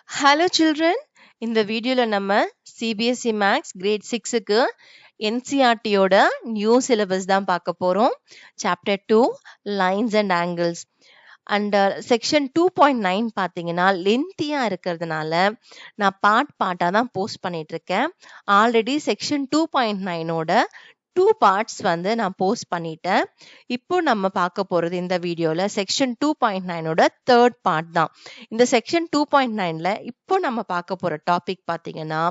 Hello children, இந்த வீடியோல நம்ம CBSE Max grade 6க்கு NCERT யோட நியூ சிலபஸ் தான் பார்க்க போறோம். Chapter 2 Lines and Angles. And section 2.9 பார்த்தீங்கன்னா லென்த்தியா இருக்கிறதுனால நான் பார்ட்டாக தான் போஸ்ட் பண்ணிட்டு இருக்கேன். ஆல்ரெடி செக்ஷன் 2.9ஓட 2 பார்ட்ஸ் வந்து நான் போஸ்ட் பண்ணிட்டேன். இப்போ நம்ம பார்க்க போறது இந்த வீடியோல செக்ஷன் 2.9ஓட 3rd பார்ட் தான். இந்த செக்ஷன் 2.9ல இப்போ நம்ம பார்க்க போற டாபிக் பார்த்தீங்கன்னா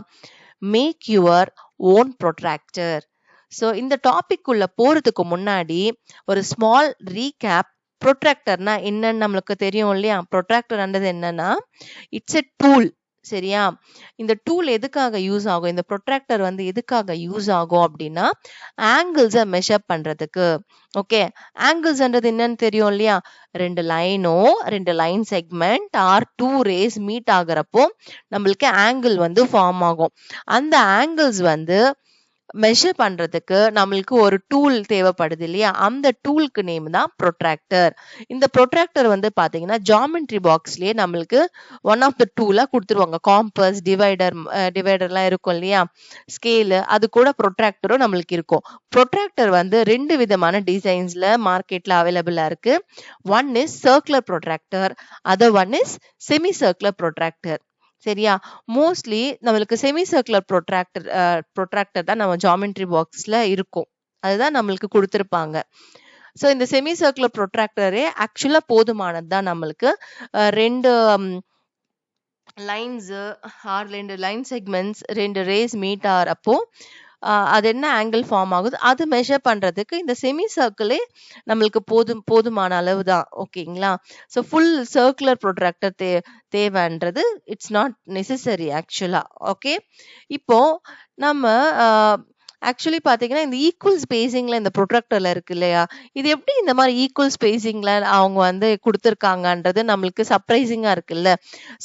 make your own protractor. So இந்த டாபிக் உள்ள போறதுக்கு முன்னாடி ஒரு ஸ்மால் ரீகேப். ப்ரொட்ராக்டர்னா என்னன்னு நம்மளுக்கு தெரியும் இல்லையா? ப்ரொட்ராக்டர்ன்றது என்னன்னா இட்ஸ் எ டூல். சரியா? இந்த டூல் எதுக்காக யூஸ் ஆகும், இந்த ப்ரொட்ராக்டர் வந்து எதுக்காக யூஸ் ஆகும் அப்படின்னா ஆங்கிள்ஸை மெஷர் பண்றதுக்கு. ஓகே, ஆங்கிள்ஸ்ன்றது என்னன்னு தெரியும் இல்லையா? ரெண்டு line segment or 2 rays meet ஆகுறப்போ நம்மளுக்கு ஆங்கிள் வந்து ஃபார்ம் ஆகும். அந்த ஆங்கிள்ஸ் வந்து மெஷர் பண்றதுக்கு நம்மளுக்கு ஒரு டூல் தேவைப்படுது இல்லையா? அந்த டூலுக்கு நேம் தான் ப்ரொட்ராக்டர். இந்த ப்ரொட்ராக்டர் வந்து பாத்தீங்கன்னா ஜாமெட்ரி பாக்ஸ்லயே நம்மளுக்கு ஒன் ஆஃப் த டூலா கொடுத்துருவாங்க. காம்பஸ், டிவைடர்லாம் இருக்கும் இல்லையா? ஸ்கேலு, அது கூட ப்ரொட்ராக்டரும் நம்மளுக்கு இருக்கும். ப்ரொட்ராக்டர் வந்து 2 விதமான டிசைன்ஸ்ல மார்க்கெட்ல அவைலபிளா இருக்கு. One is circular protractor, other one is semi circular protractor. சரியா? மோஸ்ட்லி நம்மளுக்கு செமி சர்க்குலர் ப்ரொட்ராக்டர் தான் நம்ம ஜாமெட்ரி பாக்ஸ்ல இருக்கும். அதுதான் நம்மளுக்கு கொடுத்துருப்பாங்க. ஸோ இந்த செமி சர்க்குலர் ப்ரொட்ராக்டரே ஆக்சுவலா போதுமானது தான் நம்மளுக்கு. 2 lines or 2 line segments 2 rays meet ஆகிறப்போ அது என்ன ஆங்கிள் ஃபார்ம் ஆகுது அது மெஷர் பண்றதுக்கு இந்த செமி சர்க்கிளே நம்மளுக்கு போதுமான அளவு தான். ஓகேங்களா? ஸோ ஃபுல் சர்க்குலர் ப்ரொட்ராக்டர் தேவைன்றது இட்ஸ் நாட் நெசசரி ஆக்சுவலா. ஓகே, இப்போ நம்ம ஆக்சுவலி பாத்தீங்கன்னா இந்த ஈக்குவல் ஸ்பேசிங்ல இந்த ப்ரொட்ராக்டர்ல இருக்கு இல்லையா? இது எப்படி இந்த மாதிரி ஈக்குவல் ஸ்பேசிங்ல அவங்க வந்து கொடுத்துருக்காங்கன்றது நம்மளுக்கு சர்ப்ரைசிங்கா இருக்குல்ல.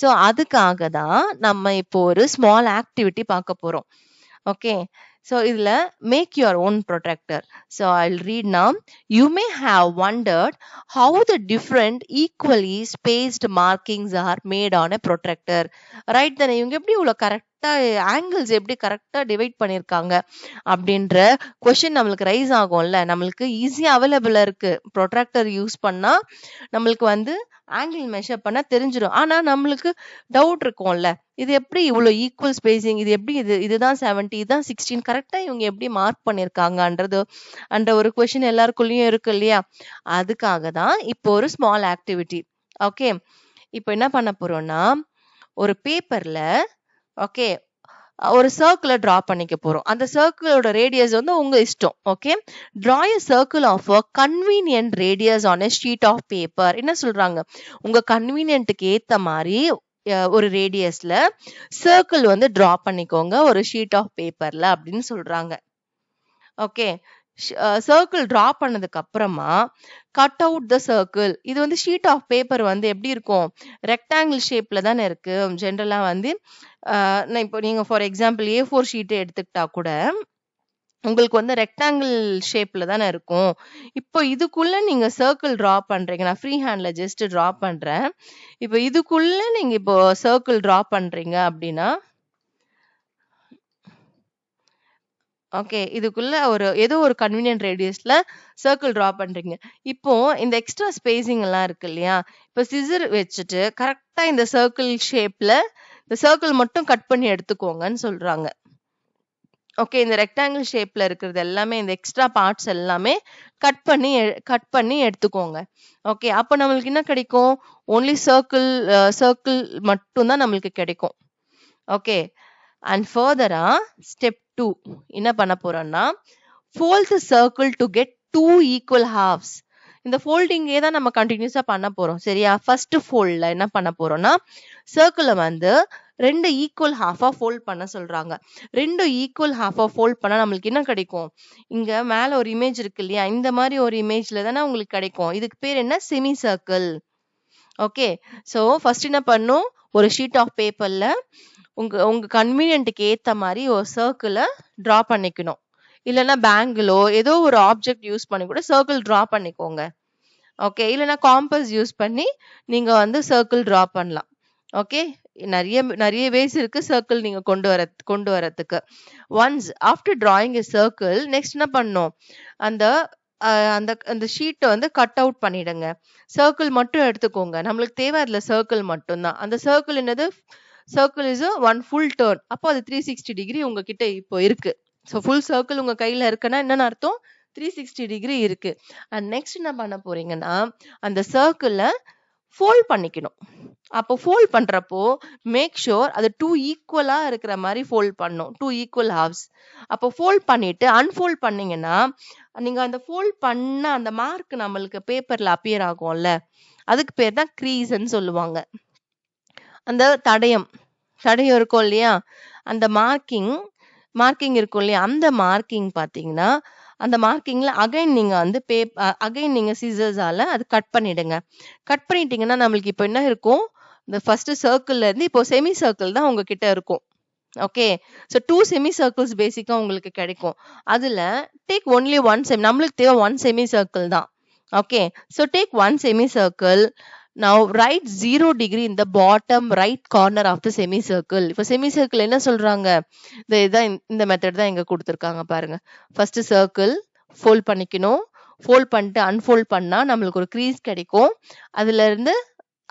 ஸோ அதுக்காக தான் நம்ம இப்போ ஒரு ஸ்மால் ஆக்டிவிட்டி பார்க்க போறோம். ஓகே, so இதுல make your own protractor. So I'll read now. You may have wondered how the different equally spaced markings are made on a protractor. Right, தானே? இவங்க எப்படி இவ்வளவு கரெக்டா ஆங்கிள்ஸ் எப்படி கரெக்டா டிவைட் பண்ணிருக்காங்க அப்படின்ற கொஸ்டின் நம்மளுக்கு ரைஸ் ஆகும்ல. நம்மளுக்கு ஈஸியா அவைலபிளா இருக்கு. ப்ரொட்ராக்டர் யூஸ் பண்ணா நம்மளுக்கு வந்து ஆங்கிள் மெஷர் பண்ண தெரிஞ்சிடும். ஆனா நம்மளுக்கு டவுட் இருக்கும்ல, இது எப்படி இவ்வளவு ஈக்குவல் ஸ்பேசிங், இது எப்படி இதுதான் 70 இதுதான் 16 கரெக்டா இவங்க எப்படி மார்க் பண்ணிருக்காங்கன்றது அந்த ஒரு கொஸ்டின் எல்லாருக்குள்ளயும் இருக்கு இல்லையா? அதுக்காக தான் இப்போ ஒரு ஸ்மால் ஆக்டிவிட்டி. ஓகே, இப்போ என்ன பண்ண போறோம்னா ஒரு பேப்பர்ல ஓகே ஒரு சர்க்கிளை டிரா பண்ணிக்க போறோம். அந்த சர்க்கிளோட ரேடியஸ் வந்து உங்க இஷ்டம். Okay, draw a circle of a convenient radius on a sheet of paper. என்ன சொல்றாங்க? உங்க கன்வீனியன்ட்டுக்கு ஏத்த மாதிரி ஒரு ரேடியஸ்ல சர்க்கிள் வந்து டிரா பண்ணிக்கோங்க ஒரு ஷீட் ஆஃப் பேப்பர்ல அப்படின்னு சொல்றாங்க. ஓகே, சர்க்கிள் டிரா பண்ணதுக்கு அப்புறமா கட் அவுட் த சர்க்கிள். இது வந்து ஷீட் ஆஃப் பேப்பர் வந்து எப்படி இருக்கும்? ரெக்டாங்கிள் ஷேப்ல தானே இருக்கு. ஜென்ரலா வந்து இப்போ நீங்க ஃபார் எக்ஸாம்பிள் A4 ஷீட் எடுத்துக்கிட்டா கூட உங்களுக்கு வந்து ரெக்டாங்கிள் ஷேப்ல தானே இருக்கும். இப்போ இதுக்குள்ள நீங்க சர்க்கிள் டிரா பண்றீங்க. நான் ஃப்ரீ ஹேண்ட்ல ஜஸ்ட் டிரா பண்றேன். இப்போ இதுக்குள்ள நீங்க இப்போ சர்க்கிள் டிரா பண்றீங்க அப்படின்னா ஓகே, இதுக்குள்ள ஏதோ ஒரு கன்வீனியன்ட் ரேடியஸ்ல சர்க்கிள் டிரா பண்றீங்க. இப்போ இந்த எக்ஸ்ட்ரா ஸ்பேசிங் எல்லாம் இருக்கு இல்லையா? இப்போ சிசர் வச்சுட்டு கரெக்டா இந்த சர்க்கிள் ஷேப்ல இந்த சர்க்கிள் மட்டும் கட் பண்ணி எடுத்துக்கோங்கன்னு சொல்றாங்க. ஓகே, இந்த ரெக்டாங்கிள் ஷேப்ல இருக்கிறது எல்லாமே இந்த எக்ஸ்ட்ரா பார்ட்ஸ் எல்லாமே கட் பண்ணி எடுத்துக்கோங்க. ஓகே, அப்போ நம்மளுக்கு என்ன கிடைக்கும்? ஓன்லி சர்க்கிள் மட்டும் தான் நம்மளுக்கு கிடைக்கும். ஓகே, அண்ட் ஃபர்தரா ஸ்டெப் 2 என்ன பண்ண போறோம்னா fold the circle to get 2 equal halves. இந்த ஃபோல்டிங்கே தான் நம்ம கண்டினியூஸா பண்ண போறோம். சரியா? ஃபர்ஸ்ட் ஃபோல்ட்ல என்ன பண்ண போறோம்னா சர்க்கிளை வந்து 2 ஈக்குவல் ஹாஃபா ஃபோல்ட் பண்ண சொல்றாங்க. 2 ஈக்குவல் ஹாஃபா ஃபோல்ட் பண்ணா நம்மளுக்கு என்ன கிடைக்கும்? இங்க மேல ஒரு இமேஜ் இருக்கு இல்லையா? இந்த மாதிரி ஒரு இமேஜ்ல தானே உங்களுக்கு கிடைக்கும். இதுக்கு பேர் என்ன? Semi circle. Okay, so first என்ன பண்ணும்? ஒரு ஷீட் ஆஃப் பேப்பர்ல உங்க கன்வீனியன்ட்டுக்கு ஏத்த மாதிரி ஒரு சர்க்கிளை டிரா பண்ணிக்கணும். இல்லைன்னா பேங்கிலோ ஏதோ ஒரு ஆப்ஜெக்ட் யூஸ் பண்ணி கூட சர்க்கிள் டிரா பண்ணிக்கோங்க. ஓகே, இல்லைன்னா காம்பஸ் யூஸ் பண்ணி நீங்க வந்து சர்க்கிள் டிரா பண்ணலாம். ஓகே. நிறைய நிறைய வேஸ் இருக்கு சர்க்கிள் நீங்க கொண்டு வரதுக்கு. ஒன்ஸ் ஆஃப்டர் டிராயிங் எ சர்க்கிள் நெக்ஸ்ட் என்ன பண்ணணும், அந்த அந்த அந்த ஷீட்டை வந்து கட் அவுட் பண்ணிடுங்க. சர்க்கிள் மட்டும் எடுத்துக்கோங்க. நம்மளுக்கு தேவை அதுல சர்க்கிள் மட்டும்தான். அந்த சர்க்கிள் என்னது, circle is one full turn. அப்போ அது 360 டிகிரி உங்ககிட்ட இப்போ இருக்கு. ஸோ ஃபுல் சர்க்கிள் உங்க கையில இருக்குன்னா என்னன்னு அர்த்தம், 360 டிகிரி இருக்கு. அண்ட் நெக்ஸ்ட் என்ன பண்ண போறீங்கன்னா, அந்த சர்க்கிளை ஃபோல்ட் பண்ணிக்கணும். அப்போ ஃபோல்ட் பண்றப்போ மேக் ஷூர் அது 2 ஈக்குவலா இருக்கிற மாதிரி ஃபோல்ட் பண்ணும், 2 ஈக்குவல் ஹாஃப்ஸ். அப்போ ஃபோல்ட் பண்ணிட்டு அன்ஃபோல்ட் பண்ணீங்கன்னா, நீங்க அந்த ஃபோல்ட் பண்ண அந்த மார்க் நம்மளுக்கு பேப்பர்ல அப்பியர் ஆகும்ல, அதுக்கு பேர் தான் க்ரீஸ்ன்னு சொல்லுவாங்க. அந்த தடயம் தடயம் இருக்கும் இல்லையா, அந்த மார்க்கிங் இருக்கும் இல்லையா, அந்த மார்க்கிங் பாத்தீங்கன்னா, அந்த மார்க்கிங்ல அகைன் நீங்க வந்து அகைன் நீங்க சிசர்ஸால அது கட் பண்ணிடுங்க. கட் பண்ணிட்டீங்கன்னா நம்மளுக்கு இப்போ என்ன இருக்கும், இந்த ஃபர்ஸ்ட் சர்க்கிள்ல இருந்து இப்போ செமி சர்க்கிள் தான் உங்ககிட்ட இருக்கும். ஓகே. ஸோ 2 செமி சர்க்கிள்ஸ் பேசிக்கா உங்களுக்கு கிடைக்கும். அதுல டேக் ஒன்லி ஒன் நம்மளுக்கு தேவை 1 செமி சர்க்கிள் தான். Okay. So take 1 semi circle. Now write 0 degree in the bottom right corner of the semicircle. இப்போ semicircle என்ன சொல்றாங்க, இந்த மெத்தட் தான் இங்க கொடுத்திருக்காங்க பாருங்க. ஃபர்ஸ்ட் சர்க்கிள் ஃபோல்ட் பண்ணிக்கணும். ஃபோல்ட் பண்ணிட்டு அன்ஃபோல்ட் பண்ணா நம்மளுக்கு ஒரு க்ரீஸ் கிடைக்கும். அதுல இருந்து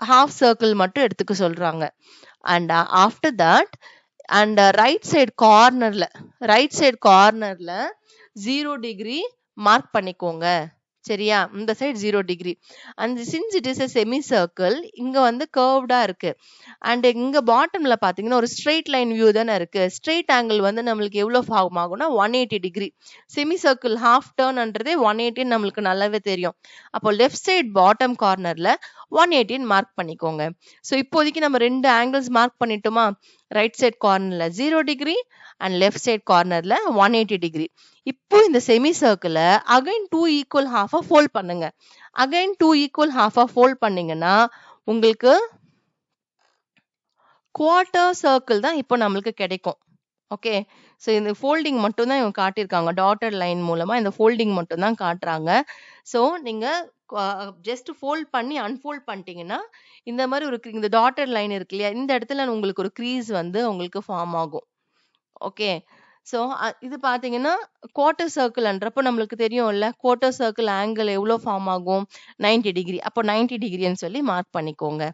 ஹாஃப் சர்க்கிள் மட்டும் எடுத்துக்க சொல்றாங்க. And after that and right side கார்னர்ல 0 டிகிரி மார்க் பண்ணிக்கோங்க. சரியா, இந்த side 0 degree. And since it is a semi circle, இங்க வந்து கர்வ்டா இருக்கு. அண்ட் இங்க பாட்டம்ல பாத்தீங்கன்னா ஒரு ஸ்ட்ரெயிட் லைன் வியூ தானே இருக்கு. ஸ்ட்ரெயிட் ஆங்கிள் வந்து நம்மளுக்கு எவ்வளவு ஃபார்ம் ஆகும்னா 180 டிகிரி. செமி சர்க்கிள் ஹாஃப் டர்ன்ன்றதே 180 நம்மளுக்கு நல்லாவே தெரியும். அப்போ லெஃப்ட் சைடு பாட்டம் கார்னர்ல 180 மார்க் பண்ணிக்கோங்க. ஸோ இப்போதைக்கு நம்ம 2 ஆங்கிள்ஸ் மார்க் பண்ணிட்டோமா, ரைட் சைட் கார்னர்ல 0 டிகிரி அண்ட் லெஃப்ட் சைட் கார்னர்ல 180 டிகிரி. இப்போ இந்த செமி சர்க்கிளை அகைன் 2 ஈக்குவல் ஹாஃபா ஃபோல்ட் பண்ணுங்க. அகைன் 2 ஈக்குவல் ஹாஃபா ஃபோல்ட் பண்ணீங்கன்னா உங்களுக்கு குவார்ட்டர் சர்க்கிள் தான் இப்போ நம்மளுக்கு கிடைக்கும். ஓகே. ஸோ இந்த ஃபோல்டிங் மட்டும் தான் இவங்க காட்டியிருக்காங்க. டாட்டட் லைன் மூலமா இந்த ஃபோல்டிங் மட்டும் தான் காட்டுறாங்க. ஸோ நீங்க ஜஸ்ட் ஃபோல்ட் பண்ணி அன்ஃபோல்ட் பண்ணிட்டீங்கன்னா இந்த மாதிரி ஒரு இந்த டாட்டட் லைன் இருக்கு இல்லையா, இந்த இடத்துல உங்களுக்கு ஒரு க்ரீஸ் வந்து உங்களுக்கு ஃபார்ம் ஆகும். ஓகே. ஸோ இது பாத்தீங்கன்னா குவார்ட்டர் சர்க்கிள்ன்றப்போ நம்மளுக்கு தெரியும்ல, குவார்ட்டர் சர்க்கிள் ஆங்கிள் எவ்வளோ ஃபார்ம் ஆகும், 90 டிகிரி. அப்போ 90 டிகிரின்னு சொல்லி மார்க் பண்ணிக்கோங்க.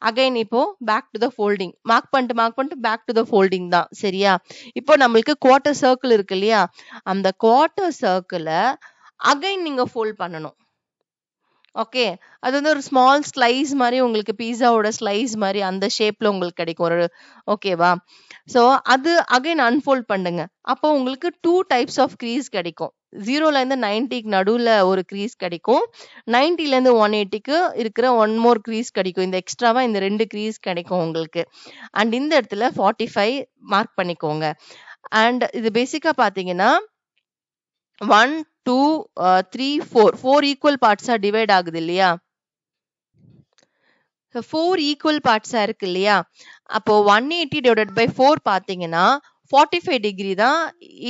அகைன் இப்போ back to the folding mark பண்ணிட்டு பேக் டு த ஃபோல்டிங் தான். சரியா, இப்போ நம்மளுக்கு குவார்ட்டர் சர்க்கிள் இருக்கு இல்லையா, அந்த குவார்ட்டர் சர்க்கிளை அகைன் நீங்க ஃபோல்ட் பண்ணணும். ஓகே. அது வந்து ஒரு ஸ்மால் ஸ்லைஸ் மாதிரி உங்களுக்கு பீஸாவோட ஸ்லைஸ் மாதிரி அந்த ஷேப்ல உங்களுக்கு கிடைக்கும் ஒரு. ஓகேவா. ஸோ அது அகைன் அன்ஃபோல்ட் பண்ணுங்க. அப்போ உங்களுக்கு 2 டைப்ஸ் ஆஃப் க்ரீஸ் கிடைக்கும். 0ல இருந்து 90க்கு நடுவுல ஒரு க்ரீஸ் கிடைக்கும். 90ல இருந்து 180க்கு இருக்கிற ஒன் மோர் க்ரீஸ் கிடைக்கும். இந்த எக்ஸ்ட்ராவா இந்த 2 க்ரீஸ் கிடைக்கும் உங்களுக்கு. அண்ட் இந்த இடத்துல 45 மார்க் பண்ணிக்கோங்க. அண்ட் இது பேசிக்கா பாத்தீங்கன்னா 1 2 3 4 ஈக்குவல் பார்ட்ஸா டிவைட் ஆகுது இல்லையா, 4 ஈக்குவல் பார்ட்ஸா இருக்கு இல்லையா. அப்போ 180 டிவைடட் பை 4 பாத்தீங்கன்னா 45 டிகிரி தான்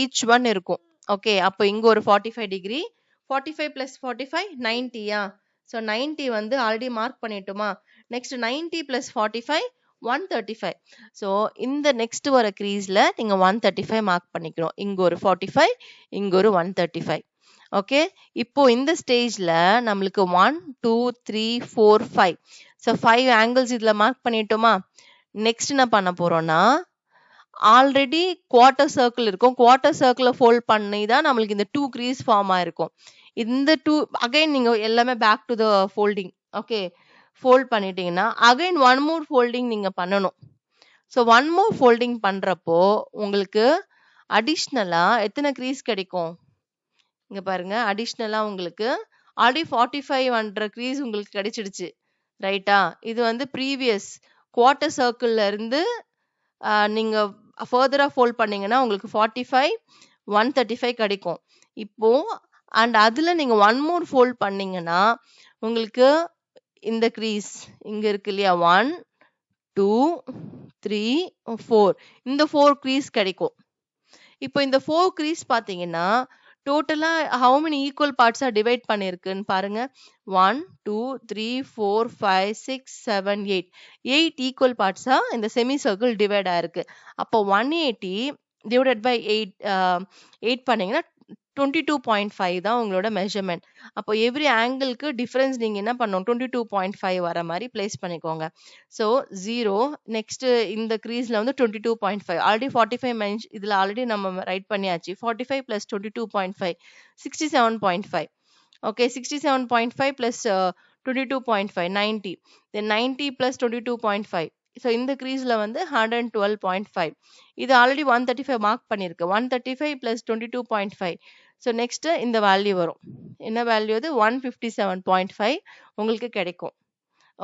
ஈச் ஒன் இருக்கும். ஓகே. அப்போ இங்க ஒரு 45 டிகிரி, 45 பிளஸ் 45 90யா. ஸோ 90 வந்து ஆல்ரெடி மார்க் பண்ணிட்டோமா. Next 90 plus 45 135. ஸோ இந்த நெக்ஸ்ட் வர க்ரீஸ்ல நீங்க 135 மார்க் பண்ணிக்கணும். இங்க ஒரு 45, இங்க ஒரு 135. ஓகே. இப்போ இந்த ஸ்டேஜ்ல நம்மளுக்கு 1 2 3 4 5. ஸோ 5 ஆங்கிள்ஸ் இதுல மார்க் பண்ணிட்டோமா. நெக்ஸ்ட் என்ன பண்ண போறோம்னா, ஆல்ரெடி குவார்ட்டர் சர்க்கிள் இருக்கும். குவார்ட்டர் சர்க்கிளை ஃபோல்ட் பண்ணி தான் நம்மளுக்கு இந்த 2 க்ரீஸ் ஃபார்ம் ஆயிருக்கும். இந்த 2 அகைன் நீங்க எல்லாமே back to the folding. Okay. Fold பண்ணிட்டீங்கன்னா அகைன் ஒன் மோர் ஃபோல்டிங் நீங்க பண்ணணும். ஸோ ஒன் மோர் ஃபோல்டிங் பண்றப்போ உங்களுக்கு அடிஷ்னலா எத்தனை க்ரீஸ் கிடைக்கும், இங்க பாருங்க. அடிஷ்னலா உங்களுக்கு ஆல்ரெடி 45 க்ரீஸ் உங்களுக்கு கிடைச்சிடுச்சு. ரைட்டா. இது வந்து ப்ரீவியஸ் குவார்ட்டர் சர்க்கிள்ல இருந்து நீங்க ஃபர்தரா ஃபோல்ட் பண்ணீங்கன்னா உங்களுக்கு 45 135 கிடைக்கும். இப்போ அண்ட் அதுல நீங்க ஒன் மோர் ஃபோல்ட் பண்ணீங்கன்னா உங்களுக்கு இந்த க்ரீஸ் இங்க இருக்கு இல்லையா, 1 2 3 4, இந்த 4 க்ரீஸ் கிடைக்கும். இப்போ இந்த 4 க்ரீஸ் பாத்தீங்கன்னா டோட்டலா how many equal parts ஆ டிவைட் பண்ணியிருக்குன்னு பாருங்க. 1 2 3 4 5 6 7 8 8 ஈக்குவல் பார்ட்ஸா இந்த செமி சர்க்கிள் டிவைட் ஆயிருக்கு. அப்போ 180 டிவைடட் பை 8 பண்ணீங்கன்னா 22.5 தான் உங்களோட மெஷர்மெண்ட். அப்போ எவ்ரி ஆங்கிளுக்கு டிஃபரன்ஸ் நீங்க என்ன பண்ணணும், 22.5 வர மாதிரி பிளேஸ் பண்ணிக்கோங்க. ஸோ 0 நெக்ஸ்ட் இந்த க்ரீஸ்ல வந்து 22.5 ஆல்ரெடி 45 இதுல ஆல்ரெடி நம்ம ரைட் பண்ணியாச்சு. 45 பிளஸ் 22.5 67.5. Okay, 67.5 plus 22.5 90. தென் 90 பிளஸ் 22.5. ஸோ இந்த க்ரீஸ்ல வந்து 112.5. இது ஆல்ரெடி 135 மார்க் பண்ணிருக்கு. 135 பிளஸ் 22.5. ஸோ நெக்ஸ்ட் இந்த வேல்யூ வரும். என்ன வேல்யூ அது? 157.5 உங்களுக்கு கிடைக்கும்.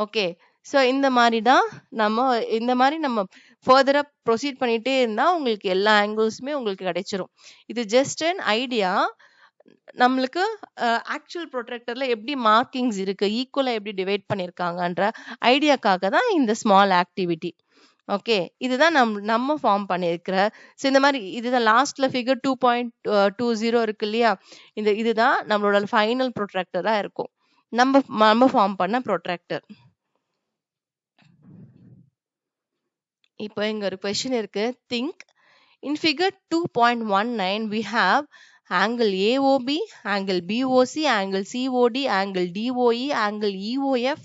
ஓகே, ஸோ இந்த மாதிரி தான் நம்ம ஃபர்தரா ப்ரொசீட் பண்ணிட்டே இருந்தா உங்களுக்கு எல்லா ஆங்கிள்ஸுமே உங்களுக்கு கிடைச்சிரும். இது ஜஸ்ட் அன் ஐடியா. நம்மளுக்கு ஆக்சுவல் ப்ரொட்ராக்டர்ல எப்படி மார்க்கிங்ஸ் இருக்கு, ஈக்குவலா எப்படி டிவைட் பண்ணிருக்காங்கன்ற ஐடியாக்காக தான் இந்த ஸ்மால் ஆக்டிவிட்டி. ஓகே, இதுதான் நம்ம ஃபார்ம் பண்ணிருக்கிற. ஸோ இந்த மாதிரி இதுதான் லாஸ்ட்ல ஃபிகர் 2.20 இருக்கு இல்லையா, இதுதான் நம்மளோட ஃபைனல் ப்ரொட்ராக்டரா இருக்கும், நம்ம ஃபார்ம் பண்ண ப்ரொட்ராக்டர். இப்போ இங்க ஒரு கொஸ்டின் இருக்கு. Think in figure 2.19 we have angle AOB, angle BOC, angle COD, angle DOE, angle EOF,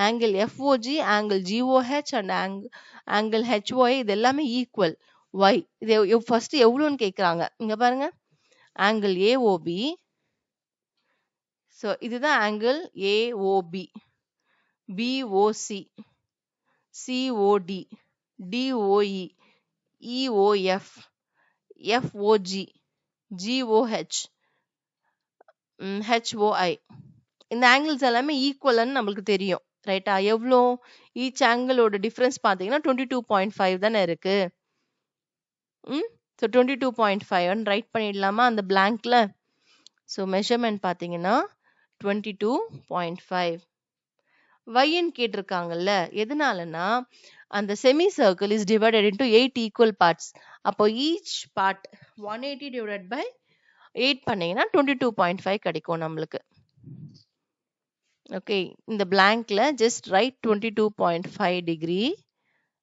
angle FOG, angle GOH and angle HOI. இது எல்லாமே ஈக்குவல். Y இது ஃபர்ஸ்ட் எவ்வளோன்னு கேக்குறாங்க. இங்க பாருங்க, angle AOB. ஸோ இதுதான் angle AOB, BOC, COD, DOE, EOF, FOG, GOH, HOI. இந்த angles எல்லாமே ஈக்குவல்னு நம்மளுக்கு தெரியும், ரைட்டா? எவ்வளோ ஈச் ஆங்கிளோட டிஃபரன்ஸ் பார்த்தீங்கன்னா 22.5 தானே இருக்கு. ஸோ 22.5 ரைட் பண்ணிடலாமா அந்த பிளாங்க்ல? ஸோ மெஷர்மெண்ட் பார்த்தீங்கன்னா 22.5. வைன்னு கேட்டிருக்காங்கல்ல, எதனாலனா அந்த semi circle is divided into 8 equal parts. அப்போ ஈச் பார்ட் 180 டிவைடட் பை 8 பண்ணீங்கன்னா 22.5 கிடைக்கும் நம்மளுக்கு. ஓகே, இந்த பிளாங்க்ல just write 22.5 degree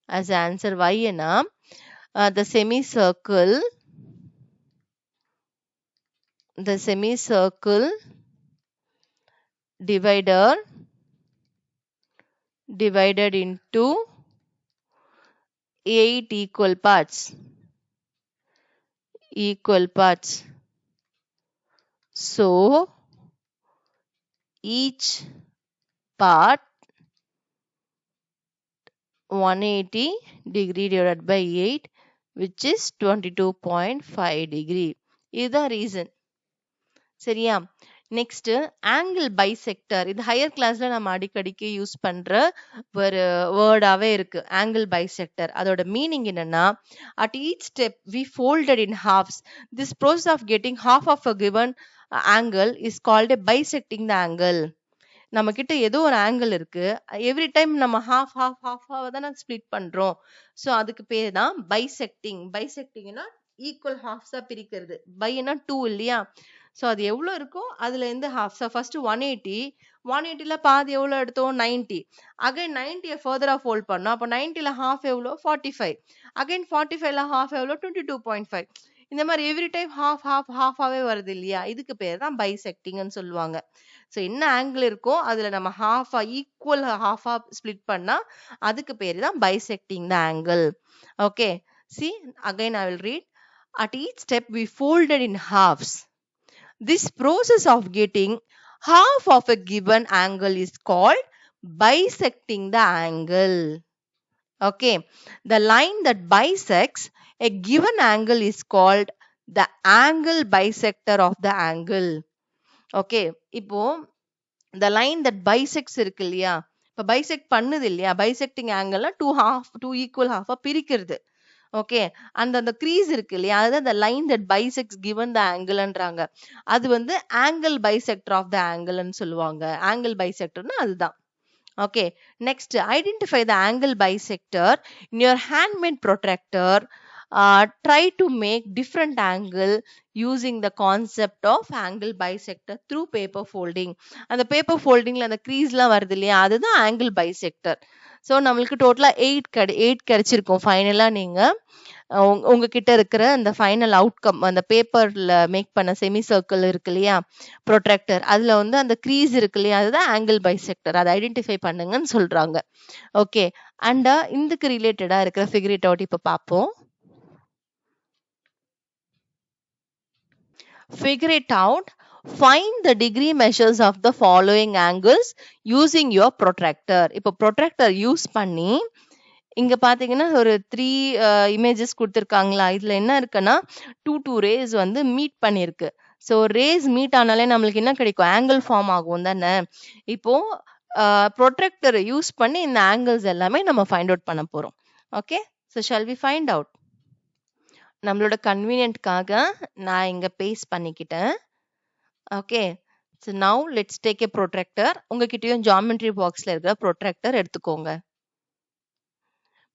as answer. Why na the semicircle divided into 8 equal parts. So each part 180 degree divided by 8, which is 22.5 degree. இதுதான் reason. சரியா? Next angle bisector. இது ஹையர் கிளாஸ்ல நம்ம அடிக்கடிக்கு யூஸ் பண்ற ஒரு வேர்டாவே இருக்கு, ஆங்கிள் பைசெக்டர். அதோட மீனிங் என்னன்னா, at each step we folded in halfs. This process of getting half of a given angle is called bisecting the angle. நம்ம கிட்ட ஏதோ ஒரு ஆங்கிள் இருக்கு, எவ்ரி டைம் நம்ம ஹாஃப் தானே ஸ்பிளிட் பண்றோம். ஸோ அதுக்கு பேர் தான் பைசெக்டிங். பைசெக்டிங்னா ஈக்குவல் ஹாஃப்ஸா பிரிக்கிறது. பைனா 2 இல்லையா? ஸோ அது எவ்வளோ இருக்கோ அதுல இருந்து ஹாஃப். ஸோ ஃபர்ஸ்ட் 180ல பாதி எவ்வளோ எடுத்தோம்? 90. அகைன் 90 ஃபர்தரா ஃபோல்ட் பண்ணோம். அப்போ 90ல ஹாஃப் எவ்வளோ? 45. அகைன் 45ல ஹாஃப் எவ்வளோ? 22.5. இந்த மாதிரி எவ்ரி டைம் ஹாஃபாவே வருது இல்லையா? இதுக்கு பேர் தான் பைசெக்டிங்னு சொல்லுவாங்க. ஸோ என்ன ஆங்கிள் இருக்கோ அதுல நம்ம ஈக்குவல் ஹாஃபா ஸ்பிளிட் பண்ணா அதுக்கு பேர் தான் bisecting the angle. Okay, see again I will read. At each step we folded in halves. This process of getting half of a given angle is called bisecting the angle. Okay, the line that bisects a given angle is called the angle bisector of the angle. Okay, இப்போ the line that bisects இருக்கு இல்லையா, இப்போ bisect பண்ணுது இல்லையா, bisecting ஆங்கிள்னா 2 equal ஹாஃபா பிரிக்கிறது. Okay, அந்த grease இருக்கு இல்லையா, அதுதான் the line that bisects given the angleன்றாங்க. அது வந்து ஆங்கிள் பைசெக்டர் ஆஃப் த ஆங்கிள்னு சொல்லுவாங்க. ஆங்கிள் பைசெக்டர்னா அதுதான். Okay, next identify the angle bisector in your handmade protractor try to make different angle using the concept of angle bisector through paper folding. அந்த paper foldingல அந்த creaseலாம் வருது இல்லையா, அதுதான் angle bisector. So நம்மளுக்கு டோட்டலா 8 கிடைச்சிருக்கும். ஃபைனலா நீங்க உங்ககிட்ட இருக்கிற அந்த ஃபைனல் அவுட்கம், அந்த பேப்பர்ல மேக் பண்ண செமி சர்க்கிள் இருக்கு இல்லையா, ப்ரொட்ராக்டர், அதுல வந்து அந்த க்ரீஸ் இருக்கு இல்லையா, அதுதான் ஆங்கிள் பைசெக்டர். அதை ஐடென்டிஃபை பண்ணுங்கன்னு சொல்றாங்க. ஓகே, அண்ட் இதுக்கு ரிலேட்டடா இருக்கிற ஃபிகர் இட் அவுட் இப்ப பார்ப்போம். Figure it out. Find the degree measures of the following angles using your protractor. இப்போ protractor யூஸ் பண்ணி இங்க பாத்தீங்கன்னா ஒரு 3 இமேஜஸ் கொடுத்திருக்காங்களா, இதுல என்ன இருக்குன்னா 2 ரேஸ் வந்து மீட் பண்ணிருக்கு. ஸோ ரேஸ் மீட் ஆனாலே நம்மளுக்கு என்ன கிடைக்கும், ஆங்கிள் ஃபார்ம் ஆகும் தானே. இப்போ ப்ரொட்ராக்டரை யூஸ் பண்ணி இந்த ஆங்கிள்ஸ் எல்லாமே நம்ம ஃபைண்ட் அவுட் பண்ண போறோம். Okay, so shall we find out. நம்மளோட கன்வீனியன்ட்காக நான் இங்க பேஸ்ட் பண்ணிக்கிட்டேன். Okay, so now let's take a protractor. உங்ககிட்டயும் ஜாமெட்ரி பாக்ஸ்ல இருக்கிற ப்ரொட்ராக்டர் எடுத்துக்கோங்க.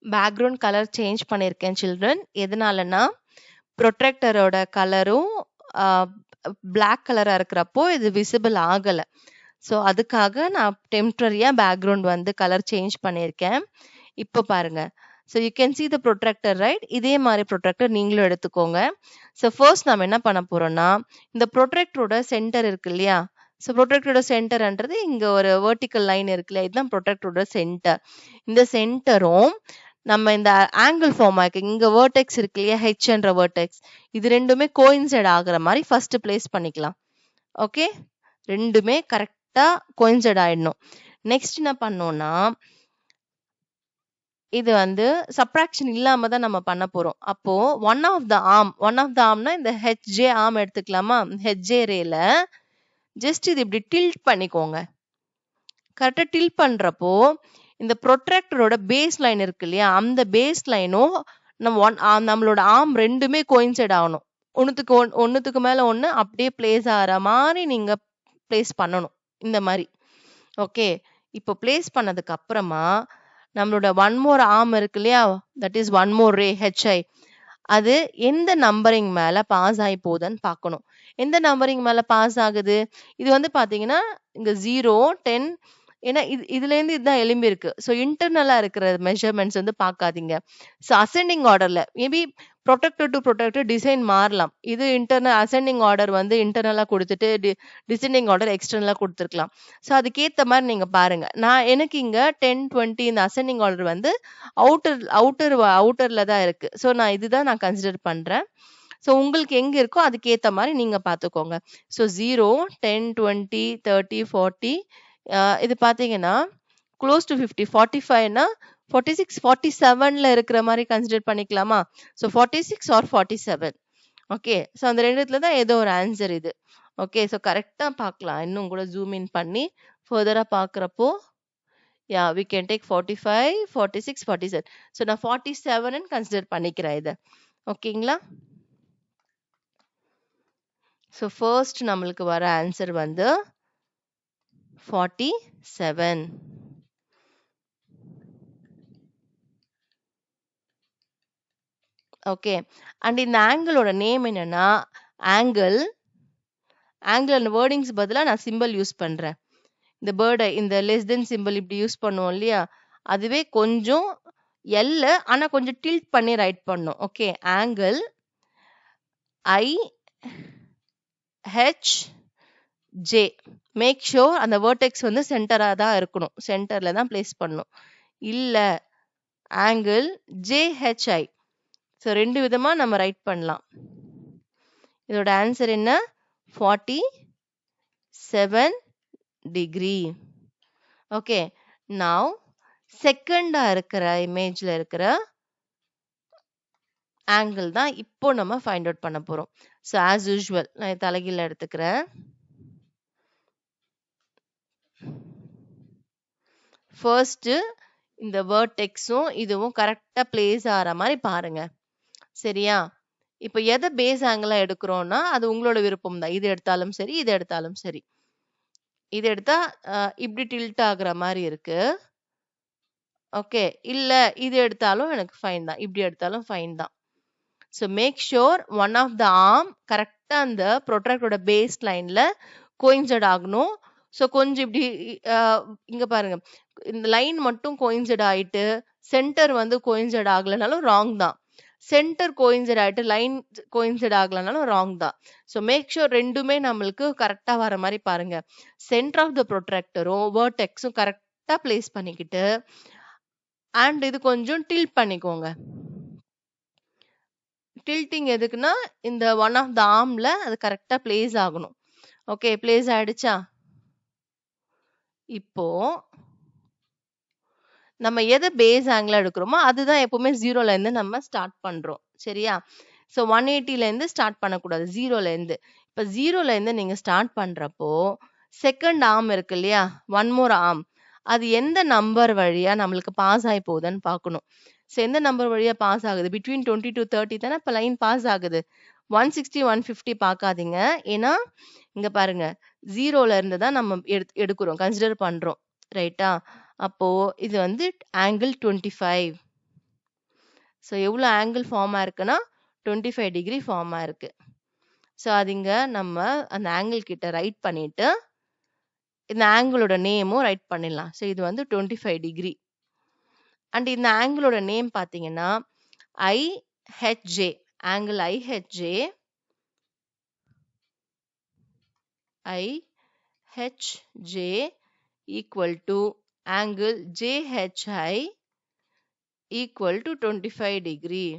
பேக்ரவுண்ட் கலர் சேஞ்ச் பண்ணியிருக்கேன் சில்ட்ரன். எதனாலனா ப்ரொட்ராக்டரோட கலரும் பிளாக் கலரா இருக்கிறப்போ இது விசிபிள் ஆகலை. ஸோ அதுக்காக நான் டெம்பரரியா பேக்ரவுண்ட் வந்து கலர் சேஞ்ச் பண்ணியிருக்கேன். இப்போ பாருங்க. So you can see the protractor, right? இதே மாதிரி ப்ரொட்ராக்டர் நீங்களும் எடுத்துக்கோங்க. ஸோ ஃபர்ஸ்ட் நம்ம என்ன பண்ண போறோம்னா, இந்த ப்ரொட்ராக்டரோட சென்டர் இருக்கு இல்லையா, ஸோ ப்ரொட்ராக்டரோட சென்டர்ன்றது இங்க ஒரு வெர்டிக்கல் லைன் இருக்கு இல்லையா, இதுதான் ப்ரொட்ராக்டரோட சென்டர். இந்த சென்டரும் நம்ம இந்த ஆங்கிள் ஃபார்ம் ஆயிருக்கு, இங்க வேர்டெக்ஸ் இருக்கு இல்லையா, ஹெச்ன்ற வேர்டெக்ஸ், இது ரெண்டுமே கோயின்சைட் ஆகுற மாதிரி ஃபர்ஸ்ட் பிளேஸ் பண்ணிக்கலாம். ஓகே, ரெண்டுமே கரெக்டா கோயின்சைட் ஆயிடணும். நெக்ஸ்ட் என்ன பண்ணோம்னா, இது வந்து சப்ராக்ஷன் இல்லாம தான் நம்ம பண்ண போறோம். அப்போ ஒன் ஆஃப் த ஆர்ம்னா இந்த ஹெச்ஜே ஆர்ம் எடுத்துக்கலாமா, ஹெச்ஜே ரேல ஜஸ்ட் இது இப்படி டில்ட் பண்ணிக்கோங்க. கரெக்டா டில்ட் பண்றப்போ இந்த ப்ரொட்ராக்டரோட பேஸ் லைன் இருக்கு இல்லையா, அந்த பேஸ் லைனும் நம்மளோட ஆர்ம் ரெண்டுமே கோயின்சைட் ஆகணும். ஒன்னுத்துக்கு மேல ஒண்ணு அப்படியே பிளேஸ் ஆகிற மாதிரி நீங்க பிளேஸ் பண்ணணும், இந்த மாதிரி. ஓகே, இப்போ பிளேஸ் பண்ணதுக்கு அப்புறமா நம்மளோட ஒன் மோர் ஆர்ம் இருக்கு இல்லையா, that is one more ray H I, அது எந்த நம்பரிங் மேல பாஸ் ஆகி போகுதுன்னு பார்க்கணும். எந்த நம்பரிங் மேல பாஸ் ஆகுது, இது வந்து பாத்தீங்கன்னா இங்க 0, 10, ஏன்னா இதுல இருந்து இதுதான் எலும்பி இருக்கு. ஸோ இன்டர்னலா இருக்கிற மெஷர்மெண்ட்ஸ் வந்து பார்க்காதீங்க. ஸோ அசெண்டிங் ஆர்டர்ல maybe protractor to protractor design மாறலாம். இது இன்டர்னல் அசெண்டிங் ஆர்டர் வந்து இன்டர்னலா கொடுத்துட்டு டிசெண்டிங் ஆர்டர் எக்ஸ்டர்னலா கொடுத்துருக்கலாம். ஸோ அதுக்கேற்ற மாதிரி நீங்க பாருங்க. எனக்கு இங்க 10, 20 இந்த அசெண்டிங் ஆர்டர் வந்து அவுட்டர்ல தான் இருக்கு. ஸோ நான் கன்சிடர் பண்றேன். ஸோ உங்களுக்கு எங்க இருக்கோ அதுக்கேற்ற மாதிரி நீங்க பார்த்துக்கோங்க. ஸோ 0, 10, 20, 30, 40, இது பாத்தீங்கன்னா க்ளோஸ் டு 50, 45னா 46, 47ல இருக்கிற மாதிரி கன்சிடர் பண்ணிக்கலாமா? So 46 R 47. ஓகே, ஸோ அந்த ரெண்டுத்துல தான் ஏதோ ஒரு ஆன்சர் இது. ஓகே, ஸோ கரெக்டா பார்க்கலாம். இன்னும் கூட ஜூம் இன் பண்ணி ஃபர்தரா பார்க்குறப்போ we can take 45, 46, 47. ஸோ நான் 47ன்னு கன்சிடர் பண்ணிக்கிறேன் இதை. ஓகேங்களா? ஸோ ஃபர்ஸ்ட் நம்மளுக்கு வர ஆன்சர் வந்து 47. ஓகே, அண்ட் இந்த ஆங்கிளோட நேம் என்னன்னா ஆங்கிள் அந்த வேர்டிங்ஸ் பதிலா நான் சிம்பிள் யூஸ் பண்றேன். இந்த பேர்டை இந்த லெஸ் தென் சிம்பிள் இப்படி யூஸ் பண்ணுவோம் இல்லையா, அதுவே கொஞ்சம் எல்ல ஆனா கொஞ்சம் டில்ட் பண்ணி ரைட் பண்ணும். Okay, angle IHJ, make sure அந்த வேர்டெக்ஸ் வந்து சென்டரா தான் இருக்கணும், சென்டர்ல தான் பிளேஸ் பண்ணணும். இல்ல ஆங்கிள் JHI. ஸோ ரெண்டு விதமா நம்ம ரைட் பண்ணலாம். இதோட ஆன்சர் என்ன, 47 டிகிரி. ஓகே, நவ் செகண்டா இருக்கிற இமேஜ்ல இருக்கிற ஆங்கிள் தான் இப்போ நம்ம ஃபைண்ட் அவுட் பண்ண போறோம். ஸோ ஆஸ் யூஷுவல் நான் தலைகீழ எடுத்துக்கிறேன். ஃபர்ஸ்ட் இந்த வேர்டெக்ஸும் இதுவும் கரெக்டா பிளேஸ் ஆகிற மாதிரி பாருங்க. சரியா? இப்போ எதை பேஸ் ஆங்கிளா எடுக்கிறோம்னா அது உங்களோட விருப்பம் தான். இது எடுத்தாலும் சரி, இது எடுத்தாலும் சரி. இது எடுத்தா இப்படி டில்ட் ஆகுற மாதிரி இருக்கு. ஓகே, இல்ல இது எடுத்தாலும் எனக்கு ஃபைன் தான், இப்படி எடுத்தாலும் ஃபைன் தான். So make sure one of the arm கரெக்டாக அந்த ப்ரொட்ராக்டரோட பேஸ் லைனில் கோயின்சைட் ஆகணும். ஸோ கொஞ்சம் இப்படி இங்கே பாருங்க, இந்த லைன் மட்டும் கோயின்சைட் ஆகிட்டு சென்டர் வந்து கோயின்சைட் ஆகலைனாலும் ராங் தான். சென்டர் கோயின்சைட் ஆகிட்டு லைன் கோயின்சைட் ஆகலைனாலும் ராங் தான். ஸோ மேக் ஷோர் ரெண்டுமே நம்மளுக்கு கரெக்டாக வர மாதிரி பாருங்க. சென்டர் ஆஃப் த ப்ரொட்ராக்டரும் வேர்டெக்ஸும் கரெக்டாக பிளேஸ் பண்ணிக்கிட்டு அண்ட் இது கொஞ்சம் டில்ட் பண்ணிக்கோங்க. டில்ட்டிங் எதுக்குன்னா இந்த ஒன் ஆஃப் த ஆர்ம்ல அது கரெக்டா பிளேஸ் ஆகணும். ஓகே, பிளேஸ் ஆயிடுச்சா? இப்போ நம்ம எதை பேஸ் ஆங்கிள் எடுக்கிறோமோ அதுதான் எப்பவுமே 0ல இருந்து நம்ம ஸ்டார்ட் பண்றோம். சரியா? ஸோ 180ல இருந்து ஸ்டார்ட் பண்ணக்கூடாது, 0ல இருந்து. இப்போ 0ல இருந்து நீங்க ஸ்டார்ட் பண்றப்போ செகண்ட் ஆர்ம் இருக்கு இல்லையா, ஒன் மோர் ஆர்ம், அது எந்த நம்பர் வழியா நம்மளுக்கு பாஸ் ஆகி போகுதுன்னு பார்க்கணும். ஸோ எந்த நம்பர் வழியா பாஸ் ஆகுது? பிட்வீன் 20 to 30 தானே இப்போ லைன் பாஸ் ஆகுது. 160 150 பார்க்காதீங்க. ஏன்னா இங்க பாருங்க, 0ல இருந்து தான் நம்ம எடுக்கிறோம், கன்சிடர் பண்றோம். ரைட்டா? அப்போ இது வந்து ஆங்கிள் 25. ஸோ எவ்வளோ ஆங்கிள் ஃபார்ம் ஆயிருக்குன்னா 25 டிகிரி ஃபார்ம் ஆயிருக்கு. ஸோ அது இங்க நம்ம அந்த ஆங்கிள் கிட்ட ரைட் பண்ணிட்டு இந்த ஆங்கிளோட நேமும் ரைட் பண்ணிடலாம். ஸோ இது வந்து 25 டிகிரி. அண்ட் இந்த ஆங்கிளோட நேம் பார்த்தீங்கன்னா IHJ, angle IHJ, IHJ equal to angle JHI equal to 25 degree.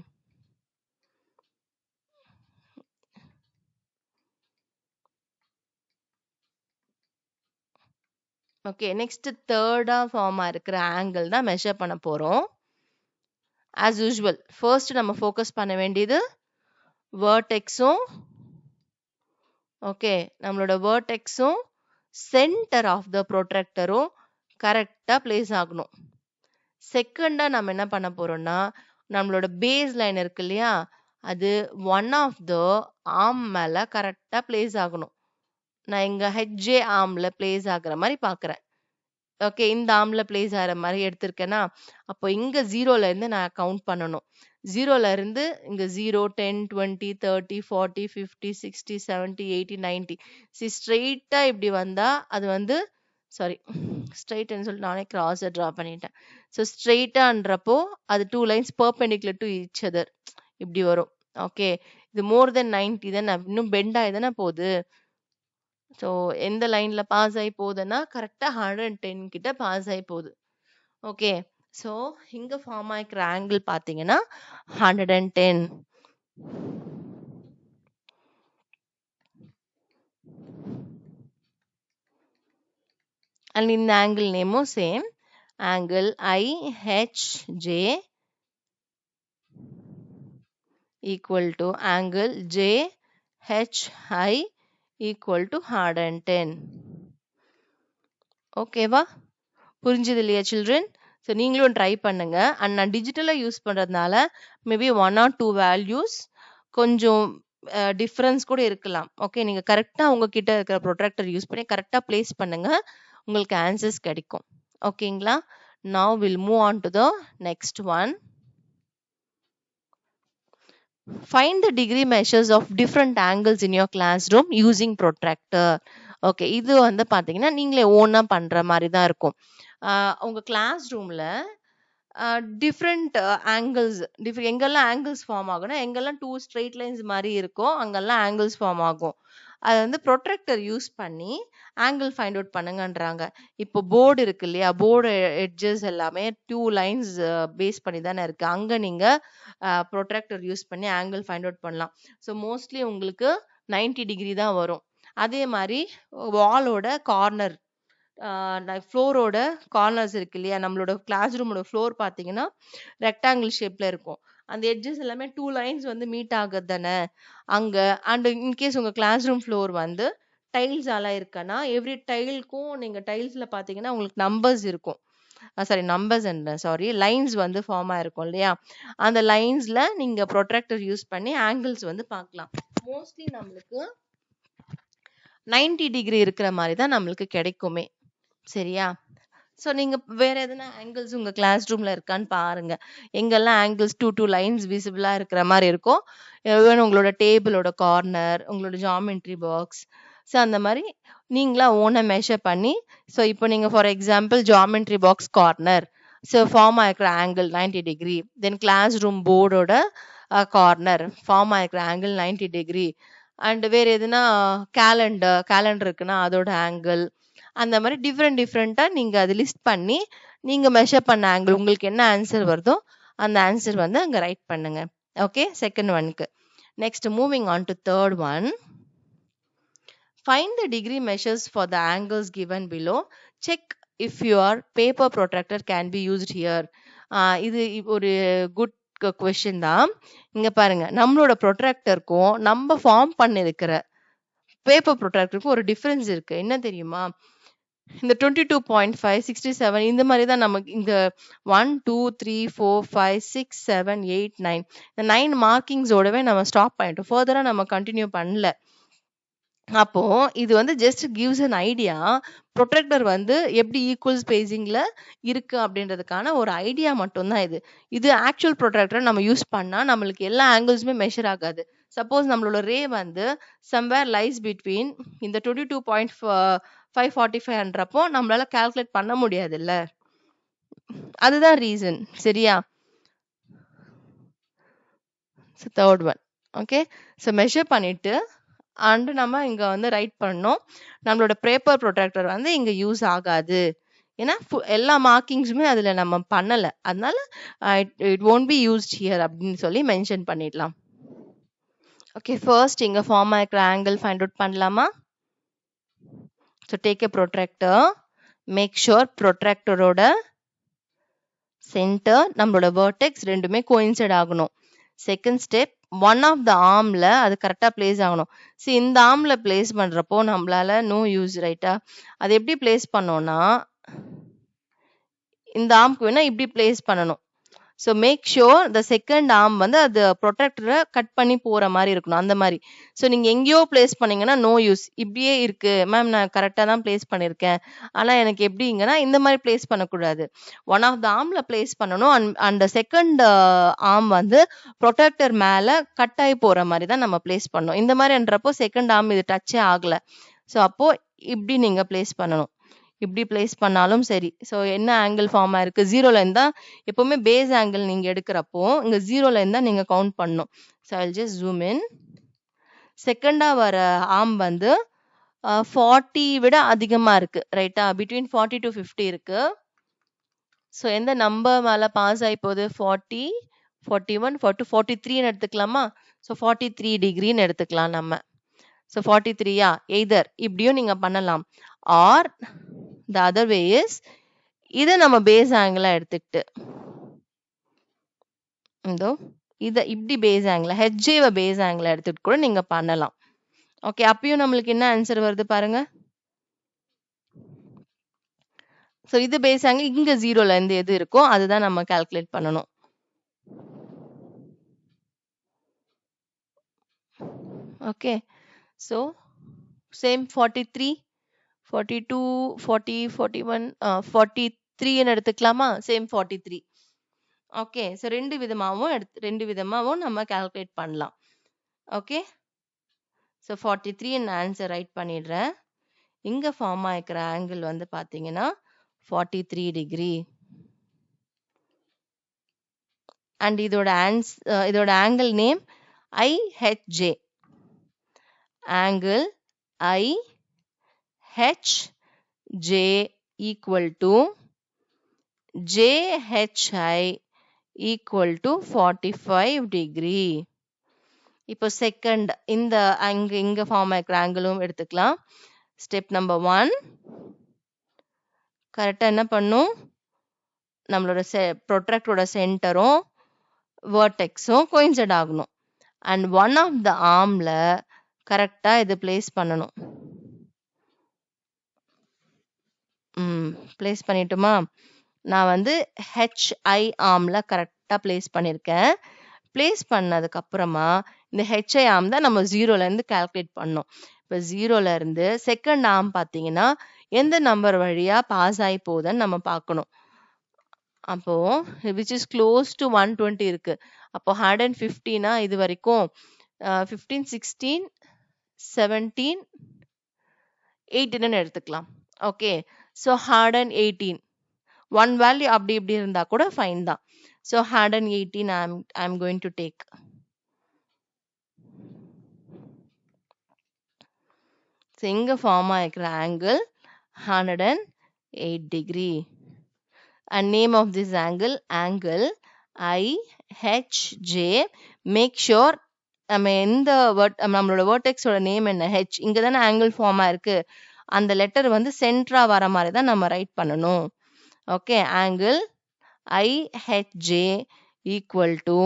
Okay, next தேர்டா ஃபார்மா இருக்கிற ஆங்கிள் தான் மெஷர் பண்ண போறோம். ஆஸ் யூஸ்வல் ஃபர்ஸ்ட் நம்ம ஃபோக்கஸ் பண்ண வேண்டியது வேர்டெக்ஸும், ஓகே, நம்மளோட வேர்டெக்ஸும் சென்டர் ஆஃப் த ப்ரொட்ராக்டரும் கரெக்டா பிளேஸ் ஆகணும். செகண்டா நம்ம என்ன பண்ண போறோம்னா நம்மளோட பேஸ் லைன் இருக்கு இல்லையா, அது ஒன் ஆஃப் த ஆர்ம் மேல கரெக்டா பிளேஸ் ஆகணும். நான் இங்க ஹெச்ஜே ஆர்ம்ல பிளேஸ் ஆகுற மாதிரி பாக்குறேன். ஓகே, இந்த ஆர்ம்ல பிளேஸ் ஆகிற மாதிரி எடுத்திருக்கேன்னா, அப்போ இங்க 0ல இருந்து நான் கவுண்ட் பண்ணணும். 0ல இருந்து இங்க 0 10 20 30 40 50 60 70 80 90 ஸ்ட்ரெயிட்டா இப்படி வந்தா அது வந்து சாரி ஸ்ட்ரெயிட்னு சொல்லிட்டு நானே கிராஸை ட்ரா பண்ணிட்டேன். ஸோ ஸ்ட்ரெயிட்டான்றப்போ அது 2 lines perpendicular to each other இப்படி வரும். ஓகே, இது மோர் தென் 90 தானே, இன்னும் பெண்ட் ஆகி தானே போகுது. ஸோ எந்த லைன்ல பாஸ் ஆகி போகுதுன்னா கரெக்டா 110 கிட்ட பாஸ் ஆகி போகுது. ஓகே, ஸோ இங்க ஃபார்ம் ஆகிக்கிற ஆங்கிள் பார்த்தீங்கன்னா 110. அண்ட் இந்த ஆங்கிள் நேமும் same, angle IHJ equal to angle JHI equal to 110. ஓகேவா? புரிஞ்சது இல்லையா சில்ட்ரன்? ஸோ நீங்களும் ட்ரை பண்ணுங்க. அண்ட் நான் டிஜிட்டலாக யூஸ் பண்ணுறதுனால மேபி 1 or 2 வேல்யூஸ் கொஞ்சம் டிஃப்ரென்ஸ் கூட இருக்கலாம். ஓகே, நீங்கள் கரெக்டாக உங்ககிட்ட இருக்கிற ப்ரொட்ராக்டர் யூஸ் பண்ணி கரெக்டாக பிளேஸ் பண்ணுங்க, உங்களுக்கு ஆன்சர்ஸ் கிடைக்கும். ஓகேங்களா? Now will move on to the next one. Find the degree measures of different angles in your classroom using protractor. Okay, இது வந்து பார்த்தீங்கன்னா நீங்களே ஓனாக பண்ணுற மாதிரி தான் இருக்கும். உங்கள் கிளாஸ் ரூமில் டிஃப்ரெண்ட் ஆங்கிள்ஸ் எங்கெல்லாம் ஆங்கிள்ஸ் ஃபார்ம் ஆகும்னா, எங்கெல்லாம் 2 ஸ்ட்ரெயிட் லைன்ஸ் மாதிரி இருக்கோ அங்கெல்லாம் ஆங்கிள்ஸ் ஃபார்ம் ஆகும். அதை வந்து ப்ரொட்ராக்டர் யூஸ் பண்ணி ஆங்கிள் ஃபைண்ட் அவுட் பண்ணுங்கன்றாங்க. இப்போ போர்டு இருக்கு இல்லையா, போர்டு எட்ஜஸ் எல்லாமே 2 லைன்ஸ் பேஸ் பண்ணி தானே இருக்கு. அங்கே நீங்கள் ப்ரொட்ராக்டர் யூஸ் பண்ணி ஆங்கிள் ஃபைண்ட் அவுட் பண்ணலாம். ஸோ மோஸ்ட்லி உங்களுக்கு 90 டிகிரி தான் வரும். அதே மாதிரி வாலோட கார்னர், ஃப்ளோரோட கார்னர்ஸ் இருக்கு இல்லையா, நம்மளோட கிளாஸ் ரூமோட ஃப்ளோர் பார்த்தீங்கன்னா ரெக்டாங்கிள் ஷேப்ல இருக்கும். அந்த எட்ஜஸ் எல்லாமே 2 லைன்ஸ் வந்து மீட் ஆகுது தானே அங்கே. அண்ட் இன்கேஸ் உங்கள் கிளாஸ் ரூம் ஃப்ளோர் வந்து டைல்ஸ் எல்லாம் இருக்குன்னா எவ்ரி டைலுக்கும் நீங்கள் டைல்ஸில் பார்த்தீங்கன்னா உங்களுக்கு நம்பர்ஸ் இருக்கும். லைன்ஸ் வந்து ஃபார்ம் ஆயிருக்கும் இல்லையா, அந்த லைன்ஸ்ல நீங்க ப்ரொட்ராக்டர் யூஸ் பண்ணி ஆங்கிள்ஸ் வந்து பார்க்கலாம். மோஸ்ட்லி நம்மளுக்கு 90 டிகிரி இருக்கிற மாதிரி தான் நம்மளுக்கு கிடைக்குமே. சரியா? ஸோ நீங்க வேற எதனா ஆங்கிள்ஸ் உங்க கிளாஸ் ரூம்ல இருக்கான்னு பாருங்க. எங்கெல்லாம் ஆங்கிள்ஸ் 2 லைன்ஸ் விசிபிளா இருக்கிற மாதிரி இருக்கும், ஈவன் உங்களோட டேபிளோட கார்னர், உங்களோட ஜாமெண்ட்ரி பாக்ஸ், ஸோ அந்த மாதிரி நீங்களா ஓனை மெஷர் பண்ணி, ஸோ இப்போ நீங்க for example geometry box corner, so form ஆகிக்கிற angle 90 degree, then class room போர்டோட கார்னர் ஃபார்ம் ஆகிக்கிற ஆங்கிள் 90 டிகிரி, அண்ட் வேற எதுனா கேலண்டர் இருக்குன்னா அதோட ஆங்கிள், அந்த மாதிரி டிஃப்ரெண்டா நீங்க அது லிஸ்ட் பண்ணி நீங்க மெஷர் பண்ண ஆங்கிள் உங்களுக்கு என்ன ஆன்சர் வருதோ அந்த ஆன்சர் வந்து அங்க ரைட் பண்ணுங்க. ஓகே, செகண்ட் ஒன்க்கு. Next moving on to third one. Find the degree measures for the angles given below. Check if your paper protractor can be used here. இது ஒரு குட் கொஸ்டின் தான். இங்க பாருங்க, நம்மளோட ப்ரொட்ராக்டருக்கும் நம்ம ஃபார்ம் பண்ணிருக்கிற பேப்பர் ப்ரொட்ராக்டருக்கும் ஒரு டிஃபரன்ஸ் இருக்கு. என்ன தெரியுமா? இந்த 22.5, 67 இந்த மாதிரி தான் நமக்கு இந்த 1 2 3 4 5 6 7 8 9 இந்த 9 மார்க்கிங்ஸோடவே நம்ம ஸ்டாப் பண்ணிட்டோம். ஃபர்தரா நம்ம கண்டினியூ பண்ணல. அப்போ இது வந்து just gives an idea, protractor வந்து எப்படி ஈக்குவல் ஸ்பேசிங்ல இருக்கு அப்படின்றதுக்கான ஒரு ஐடியா மட்டும்தான் இது. இது ஆக்சுவல் ப்ரொட்ராக்டர் நம்ம யூஸ் பண்ணா நம்மளுக்கு எல்லா ஆங்கிள்ஸுமே மெஷர் ஆகாது. சப்போஸ் நம்மளோட ரே வந்து சம்வேர் லைஸ் பிட்வீன் இந்த 22.545 நம்மளால கால்குலேட் பண்ண முடியாது இல்ல, அதுதான் ரீசன். சரியா? Third one. Okay, so measure பண்ணிட்டு அண்ட் நம்ம இங்க வந்து ரைட் பண்ணோம், நம்மளோட பேப்பர் ப்ரொட்ராக்டர் வந்து இங்க யூஸ் ஆகாது, ஏன்னா எல்லா மார்க்கிங்ஸுமே அதுல நம்ம பண்ணல, அதனால it won't be used here அப்படின்னு சொல்லி மென்ஷன் பண்ணிடலாம். ஓகே, ஃபர்ஸ்ட் இங்க ஃபார்ம் ஆகிற ஆங்கிள் ஃபைண்ட் அவுட் பண்ணலாமா? So take a protractor, make sure ப்ரொட்ராக்டரோட சென்டர் நம்மளோட வெர்டெக்ஸ் ரெண்டுமே கோயின்சைட் ஆகணும். Second step, one of the ஆர்ம்ல அது கரெக்டா பிளேஸ் ஆகணும். சரி, இந்த ஆர்ம்ல பிளேஸ் பண்றப்போ நம்மளால நோ யூஸ், ரைட்டா? அது எப்படி பிளேஸ் பண்ணோம்னா இந்த ஆர்ம்க்கு வேணா இப்படி பிளேஸ் பண்ணணும். So make sure the second arm வந்து அது ப்ரொடெக்டரை கட் பண்ணி போற மாதிரி இருக்கணும், அந்த மாதிரி. ஸோ நீங்க எங்கேயோ பிளேஸ் பண்ணீங்கன்னா நோ யூஸ். இப்படியே இருக்கு மேம், நான் கரெக்டாக தான் பிளேஸ் பண்ணியிருக்கேன், ஆனால் எனக்கு எப்படிங்கன்னா இந்த மாதிரி பிளேஸ் பண்ணக்கூடாது. ஒன் ஆஃப் த ஆர்ம்ல பிளேஸ் பண்ணணும், அந்த செகண்ட் ஆர்ம் வந்து ப்ரொடெக்டர் மேலே கட் ஆகி போற மாதிரி தான் நம்ம பிளேஸ் பண்ணணும். இந்த மாதிரின்றப்போ செகண்ட் ஆர்ம் இது டச்சே ஆகல, ஸோ அப்போ இப்படி நீங்க பிளேஸ் பண்ணணும். இப்படி பிளேஸ் பண்ணாலும் சரி. ஸோ என்ன ஆங்கிள் ஃபார்ம் ஆயிருக்கு? 0ல இருந்தா எப்பவுமே பேஸ் ஆங்கிள் நீங்க எடுக்கிறப்போ இங்க 0ல இருந்தா நீங்க கவுண்ட் பண்ணணும். So I just zoom in. செகண்டா வர ஆர்ம் வந்து 40 விட அதிகமா இருக்கு, ரைட்டா? பிட்வீன் 40 to 50 இருக்கு. ஸோ எந்த நம்பர் மேல பாஸ் ஆகி போகுது? 40, 41, 42, 43ன்னு எடுத்துக்கலாமா? ஸோ 43 டிகிரின்னு எடுத்துக்கலாம் நம்ம. ஸோ 43யா? எய்தர் இப்படியும் நீங்க பண்ணலாம், R the other way is இதை நம்ம பேஸ் ஆங்கிளா எடுத்துக்கிட்டு இதை இப்படி பேஸ் ஆங்கிள் ஹெச்ஜேவை பேஸ் ஆங்கிள் எடுத்துட்டு கூட நீங்க பண்ணலாம். ஓகே, அப்பயும் நம்மளுக்கு என்ன ஆன்சர் வருது பாருங்க. ஸோ இது பேஸ் ஆங்கிள், இங்க 0ல இருந்து எது இருக்கோ அதுதான் நம்ம கால்குலேட் பண்ணணும். ஓகே, ஸோ சேம் 43, 42, 40, 41, 43ன்னு எடுத்துக்கலாமா? சேம் 43. ஓகே, ஸோ ரெண்டு விதமாகவும் நம்ம கால்குலேட் பண்ணலாம். ஓகே, ஸோ 43 ஆன்சர் ரைட் பண்ணிடுறேன். இங்க ஃபார்ம் ஆகிக்கிற ஆங்கிள் வந்து பாத்தீங்கன்னா 43 டிகிரி. அண்ட் இதோட angle name IHJ. Angle IHJ equal to JHI equal to 45 degree. இப்போ செகண்ட் இந்த இங்க ஃபார்ம் ஆகிக்கிற ஆங்கிளும் எடுத்துக்கலாம். ஸ்டெப் நம்பர் 1, கரெக்டா என்ன பண்ணும்? நம்மளோட ப்ரொட்ராக்டரோட சென்டரும் வெர்டெக்ஸும் கோயின்சைட் ஆகணும். அண்ட் ஒன் ஆஃப் த ஆர்ம்ல கரெக்டா இது பிளேஸ் பண்ணணும். பிளேஸ் பண்ணிட்டுமா? நான் வந்து HI ஆர்ம்ல கரெக்டா பிளேஸ் பண்ணிருக்கேன். பிளேஸ் பண்ணதுக்கு அப்புறமா இந்த HI ஆர்ம் தான் நம்ம 0ல இருந்து கால்குலேட் பண்ணோம். இப்போ 0ல இருந்து செகண்ட் ஆர்ம் பார்த்தீங்கன்னா எந்த நம்பர் வழியா பாஸ் ஆகி போகுதுன்னு நம்ம பார்க்கணும். அப்போ விச் இஸ் க்ளோஸ் டு 120 இருக்கு. அப்போ 150னா இது வரைக்கும் 15, 16, 17, 18ன்னு எடுத்துக்கலாம். ஓகே, ஸோ 118 ஒன் வேல்யூ அப்படி இப்படி இருந்தா கூட ஃபைன் தான். So 118 I'm going to take. So இங்கே ஃபார்ம் ஆகிக்கிற angle 108 degree. And name of this angle IHJ. Make sure நம்ம எந்த நம்மளோட வேர்டெக்ஸோட நேம் என்ன ஹெச், இங்க தானே ஆங்கிள் ஃபார்ம் ஆயிருக்கு, அந்த லெட்டர் வந்து சென்டரா வர மாதிரி தான் நம்ம ரைட் பண்ணணும். Okay, angle IHJ equal to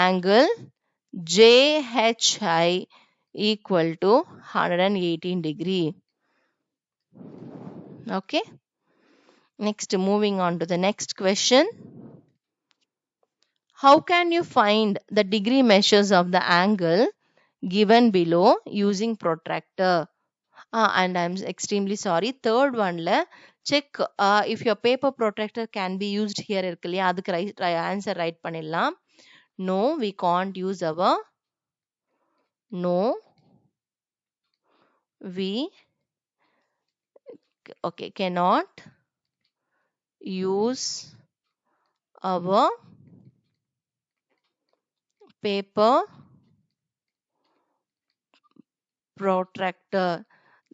angle JHI equal to 118 degree. Okay, next moving on to the next question. How can you find the degree measures of the angle given below using protractor? And I'm extremely sorry, third one la check if your paper protractor can be used here irukku illaya, adukku answer write pannidlam. No, we can't use our cannot use our paper protractor.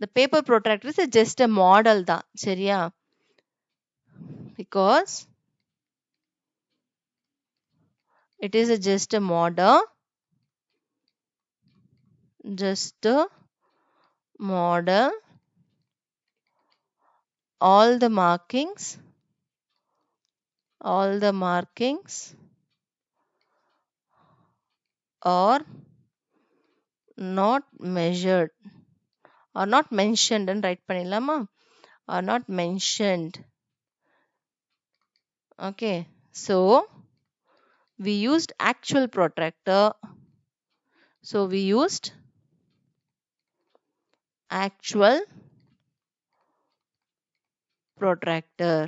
The paper protractor is just a model தான், சரியா? Because it is just a model, all the markings are not measured or not mentioned and write பண்ணிடலாமா? are not mentioned. Okay, so we used actual protractor. So we used actual protractor.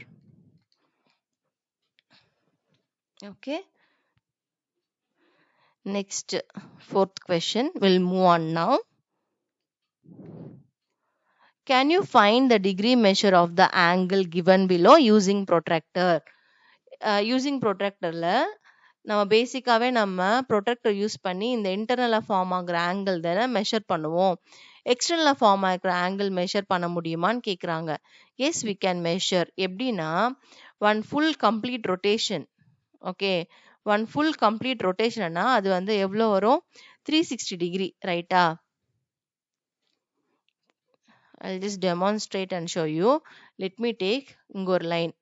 Okay, next fourth question, we'll move on now. Can you find the degree measure of the angle given below using protractor? Using protractorல நம்ம பேசிக்காவே நம்ம protractor use பண்ணி இந்த இன்டர்னலா form ஆகிற angle தானே measure பண்ணுவோம். எக்ஸ்டர்னலா form ஆகிற ஆங்கிள் மெஷர் பண்ண முடியுமான்னு கேட்குறாங்க. Yes, we can measure. எப்படின்னா, one full complete rotation. Okay, one full complete ரொட்டேஷன்னா அது வந்து எவ்வளோ வரும்? 360 டிகிரி, ரைட்டா? I'll just demonstrate and show you. Let me take இங்க ஒரு line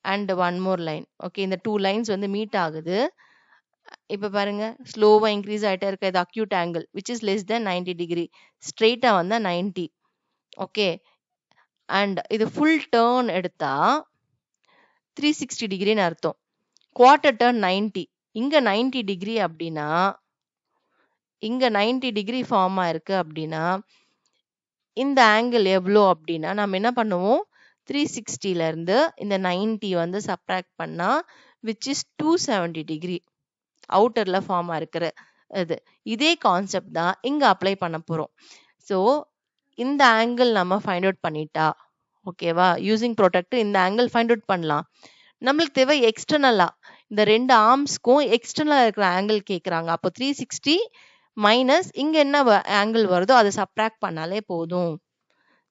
and one more line. Okay, இந்த two lines வந்து மீட் ஆகுது. இப்போ பாருங்க, ஸ்லோவா இன்க்ரீஸ் ஆகிட்டே இருக்க இது acute angle which is less than 90 degree. ஸ்ட்ரெயிட்டா வந்தா 90. ஓகே, அண்ட் இது ஃபுல் டேர்ன் எடுத்தா 360 டிகிரின்னு அர்த்தம். Quarter turn 90. இங்க 90 டிகிரி அப்படின்னா, இங்க 90 டிகிரி ஃபார்ம் ஆயிருக்கு அப்படின்னா இந்த ஆங்கிள் எவ்வளோ அப்படின்னா நம்ம என்ன பண்ணுவோம், 360ல இருந்து இந்த 90 வந்து சப்ராக்ட் பண்ணா விச் இஸ் 270 டிகிரி அவுட்டர்ல ஃபார்ம் ஆயிருக்கிற இது. இதே கான்செப்ட் தான் இங்க அப்ளை பண்ண போறோம். ஸோ இந்த ஆங்கிள் நம்ம ஃபைண்ட் அவுட் பண்ணிட்டா, ஓகேவா, யூசிங் ப்ரொடக்டர் இந்த ஆங்கிள் ஃபைண்ட் அவுட் பண்ணலாம். நம்மளுக்கு தேவை எக்ஸ்டர்னலா, இந்த ரெண்டு ஆர்ம்ஸ்க்கும் எக்ஸ்டர்னலா இருக்கிற ஆங்கிள் கேட்குறாங்க. அப்போ 360 மைனஸ் இங்க என்ன ஆங்கிள் வருதோ அதை சப்ராக்ட் பண்ணாலே போதும்,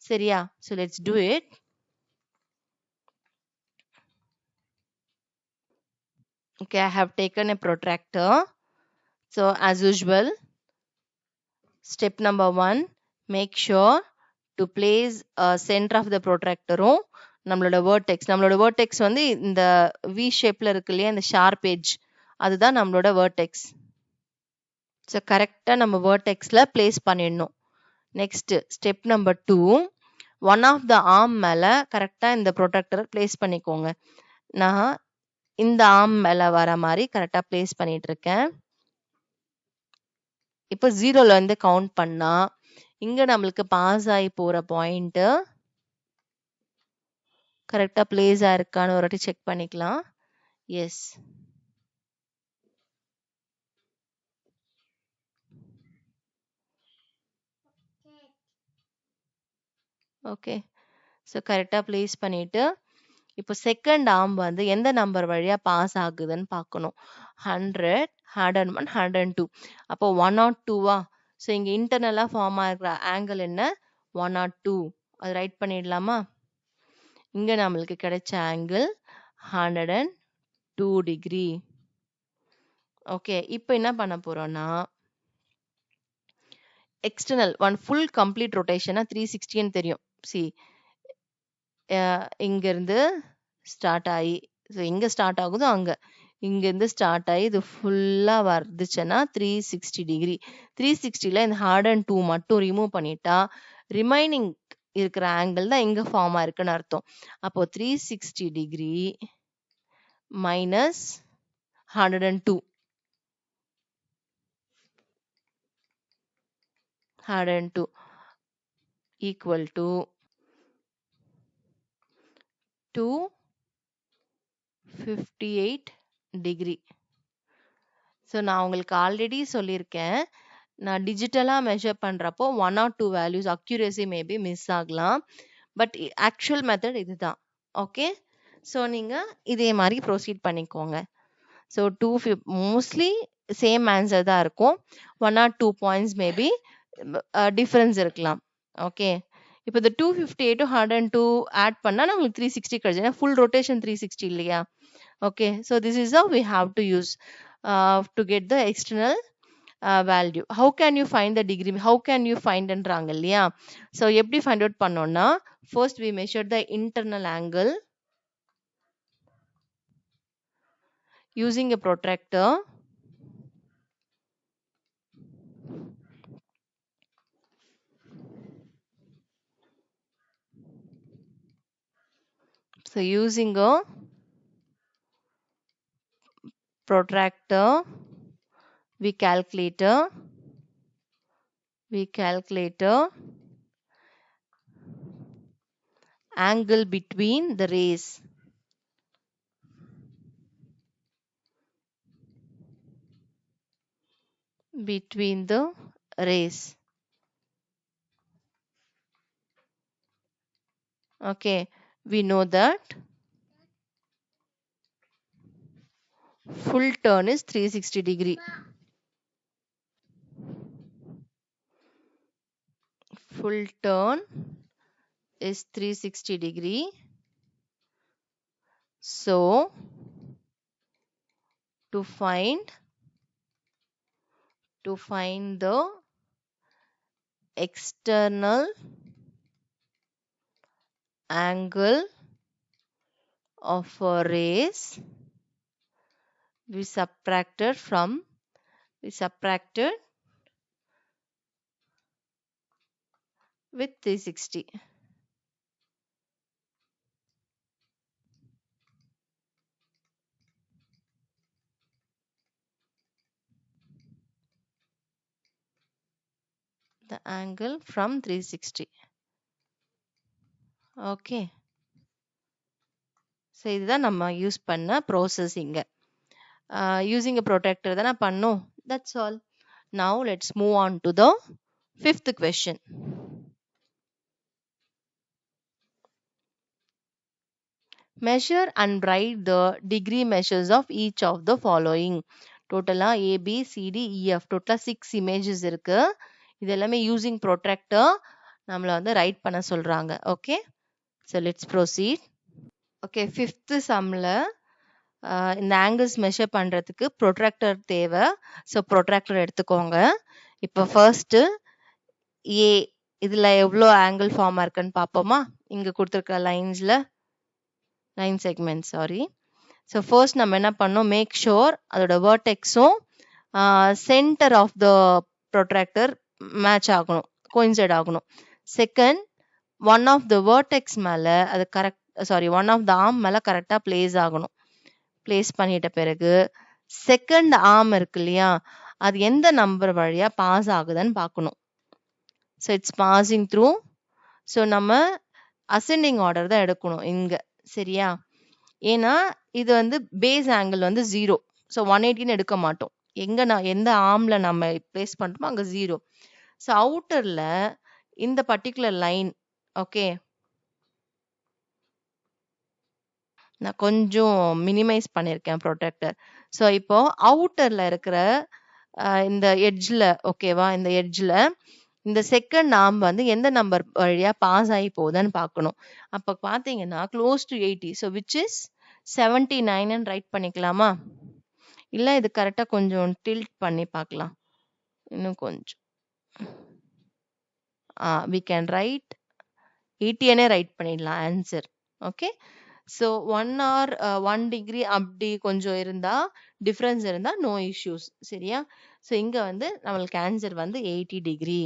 சரியா? So let's do it. Okay, I have taken a protractor. So as usual, step number 1, make sure to place center of the protractor நம்மளோட vertex வந்து இந்த V ஷேப்ல இருக்கு இல்லையா, இந்த ஷார்ப் எட்ஜ், அதுதான் நம்மளோட vertex. ஸோ கரெக்டாக நம்ம வேர்டெக்ஸில் பிளேஸ் பண்ணிடணும். Next step number 2, one of the arm மேலே கரெக்டாக இந்த ப்ரொடக்டரை பிளேஸ் பண்ணிக்கோங்க. நான் இந்த ஆர்ம் மேலே வர மாதிரி கரெக்டாக பிளேஸ் பண்ணிட்டு இருக்கேன். இப்போ 0ல இருந்து கவுண்ட் பண்ணா இங்க நம்மளுக்கு பாஸ் ஆகி போற பாயிண்ட் கரெக்டா பிளேஸ் ஆயிருக்கான்னு ஒரு வாட்டி செக் பண்ணிக்கலாம். எஸ். ஓகே. ஸோ கரெக்டா பிளேஸ் பண்ணிட்டு இப்போ செகண்ட் ஆர்ம் வந்து எந்த நம்பர் வழியா பாஸ் ஆகுதுன்னு பார்க்கணும். 100, 101, 102. அப்போ 102வா? ஸோ இங்க இன்டர்னலா ஃபார்ம் ஆகிற ஆங்கிள் என்ன? 102. அது ரைட் பண்ணிடலாமா? இங்க நம்மளுக்கு கிடைச்ச ஆங்கிள் 102 டிகிரி. ஓகே, இப்போ என்ன பண்ண போறோம்னா எக்ஸ்டர்னல் ஒன் ஃபுல் கம்ப்ளீட் ரொட்டேஷனா 360ன்னு தெரியும். சி இங்கிருந்து ஸ்டார்ட் ஆகி எங்க ஸ்டார்ட் ஆகுதோ அங்க இங்கிருந்து ஸ்டார்ட் ஆகி இது ஃபுல்லா வருதுச்சுன்னா 360 டிகிரி. 360ல இந்த 102 மட்டும் ரிமூவ் பண்ணிட்டா ரிமைனிங் இருக்கிற ஆங்கிள் தான் எங்க ஃபார்ம் ஆயிருக்குன்னு அர்த்தம். அப்போ 360 degree minus 102 equal to 258 degree. So நான் உங்களுக்கு ஆல்ரெடி சொல்லியிருக்கேன், நான் டிஜிட்டலா மெஷர் பண்றப்போ 1 or 2 values accuracy maybe miss ஆகலாம். பட் ஆக்சுவல் மெத்தட் இதுதான். ஓகே, ஸோ நீங்க இதே மாதிரி ப்ரொசீட் பண்ணிக்கோங்க. ஸோ மோஸ்ட்லி சேம் ஆன்சர் தான் இருக்கும். 1 or 2 பாயிண்ட்ஸ் மேபி டிஃபரன்ஸ் இருக்கலாம். ஓகே, இப்போ இந்த 258 102 ஆட் பண்ணா நம்மளுக்கு 360 கிடைச்சு. ஏன்னா ஃபுல் ரொட்டேஷன் 360 இல்லையா? Okay, so this is how we have to use to get the external value. How can you find the degree? How can you find ன்றாங்க இல்லையா? So எப்படி ஃபைண்ட் அவுட் பண்ணோம்னா first we measure the internal angle using a protractor. So using a protractor we calculate angle between the rays. Okay, we know that full turn is 360 degree. Full turn is 360 degree. So to find the external angle of a rays, we subtracted with 360. The angle from 360. Okay. So இதுதான் நம்ம use பண்ண process இங்க. Using a protractor தான பண்ணோம். That's all. Now let's move on to the fifth question. Measure and write the degree measures of each of the following. Total A, B, C, D, E, F. Total 6 images இருக்கு. இது எல்லாமே using protractor நம்மள வந்து right பண்ண சொல்றாங்க. Okay. So let's proceed. Okay, fifth sumல இந்த angles measure பண்றதுக்கு protractor தேவை. ஸோ ப்ரொட்ராக்டர் எடுத்துக்கோங்க. இப்போ ஃபர்ஸ்ட் ஏ இதுல எவ்வளோ ஆங்கிள் ஃபார்ம் இருக்குன்னு பார்ப்போமா? இங்க கொடுத்துருக்க line segment sorry. So first நம்ம என்ன பண்ணோம், மேக் ஷோர் அதோட வேர்டெக்ஸும் centre of the protractor match ஆகணும், கோயின்சைட் ஆகணும். Second, one of the vertex மேல அது ஒன் ஆஃப் த ஆர்ம் மேல கரெக்டா பிளேஸ் ஆகணும். பிளேஸ் பண்ணிட்ட பிறகு செகண்ட் ஆர்ம் இருக்கு இல்லையா, அது எந்த நம்பர் வழியா பாஸ் ஆகுதுன்னு பார்க்கணும். So it's passing through. So நம்ம அசெண்டிங் ஆர்டர் தான் எடுக்கணும் இங்க. சரியா? ஏன்னா இது வந்து பேஸ் ஆங்கிள் வந்து 0. ஸோ 180ன்னு எடுக்க மாட்டோம். எந்த ஆர்ம்ல நம்ம பிளேஸ் பண்றோமோ அங்க 0. ஸோ அவுட்டர்ல இந்த பர்ட்டிகுலர் லைன், ஓகே, நான் கொஞ்சம் மினிமைஸ் பண்ணியிருக்கேன் ப்ரொடெக்டர். ஸோ இப்போ அவுட்டர்ல இருக்கிற இந்த எட்ஜ்ல, ஓகேவா, இந்த எட்ஜ்ல இந்த செகண்ட் ஆர்ம் வந்து எந்த நம்பர் வழியா பாஸ் ஆகி போகுதுன்னு பார்க்கணும். அப்ப பாத்தீங்கன்னா close to 80, so which is 79 right பண்ணிக்கலாமா? இல்ல இது கரெக்டா கொஞ்சம் டில்ட் பண்ணி பார்க்கலாம். இன்னும் கொஞ்சம் we can write 80 ரைட் பண்ணிடலாம் answer. Okay. So 1 or 1 degree அப்படி கொஞ்சம் இருந்தா, டிஃபரன்ஸ் இருந்தா நோ இஷ்யூஸ். சரியா? ஸோ இங்க வந்து நம்மளுக்கு ஆன்சர் வந்து 80 டிகிரி.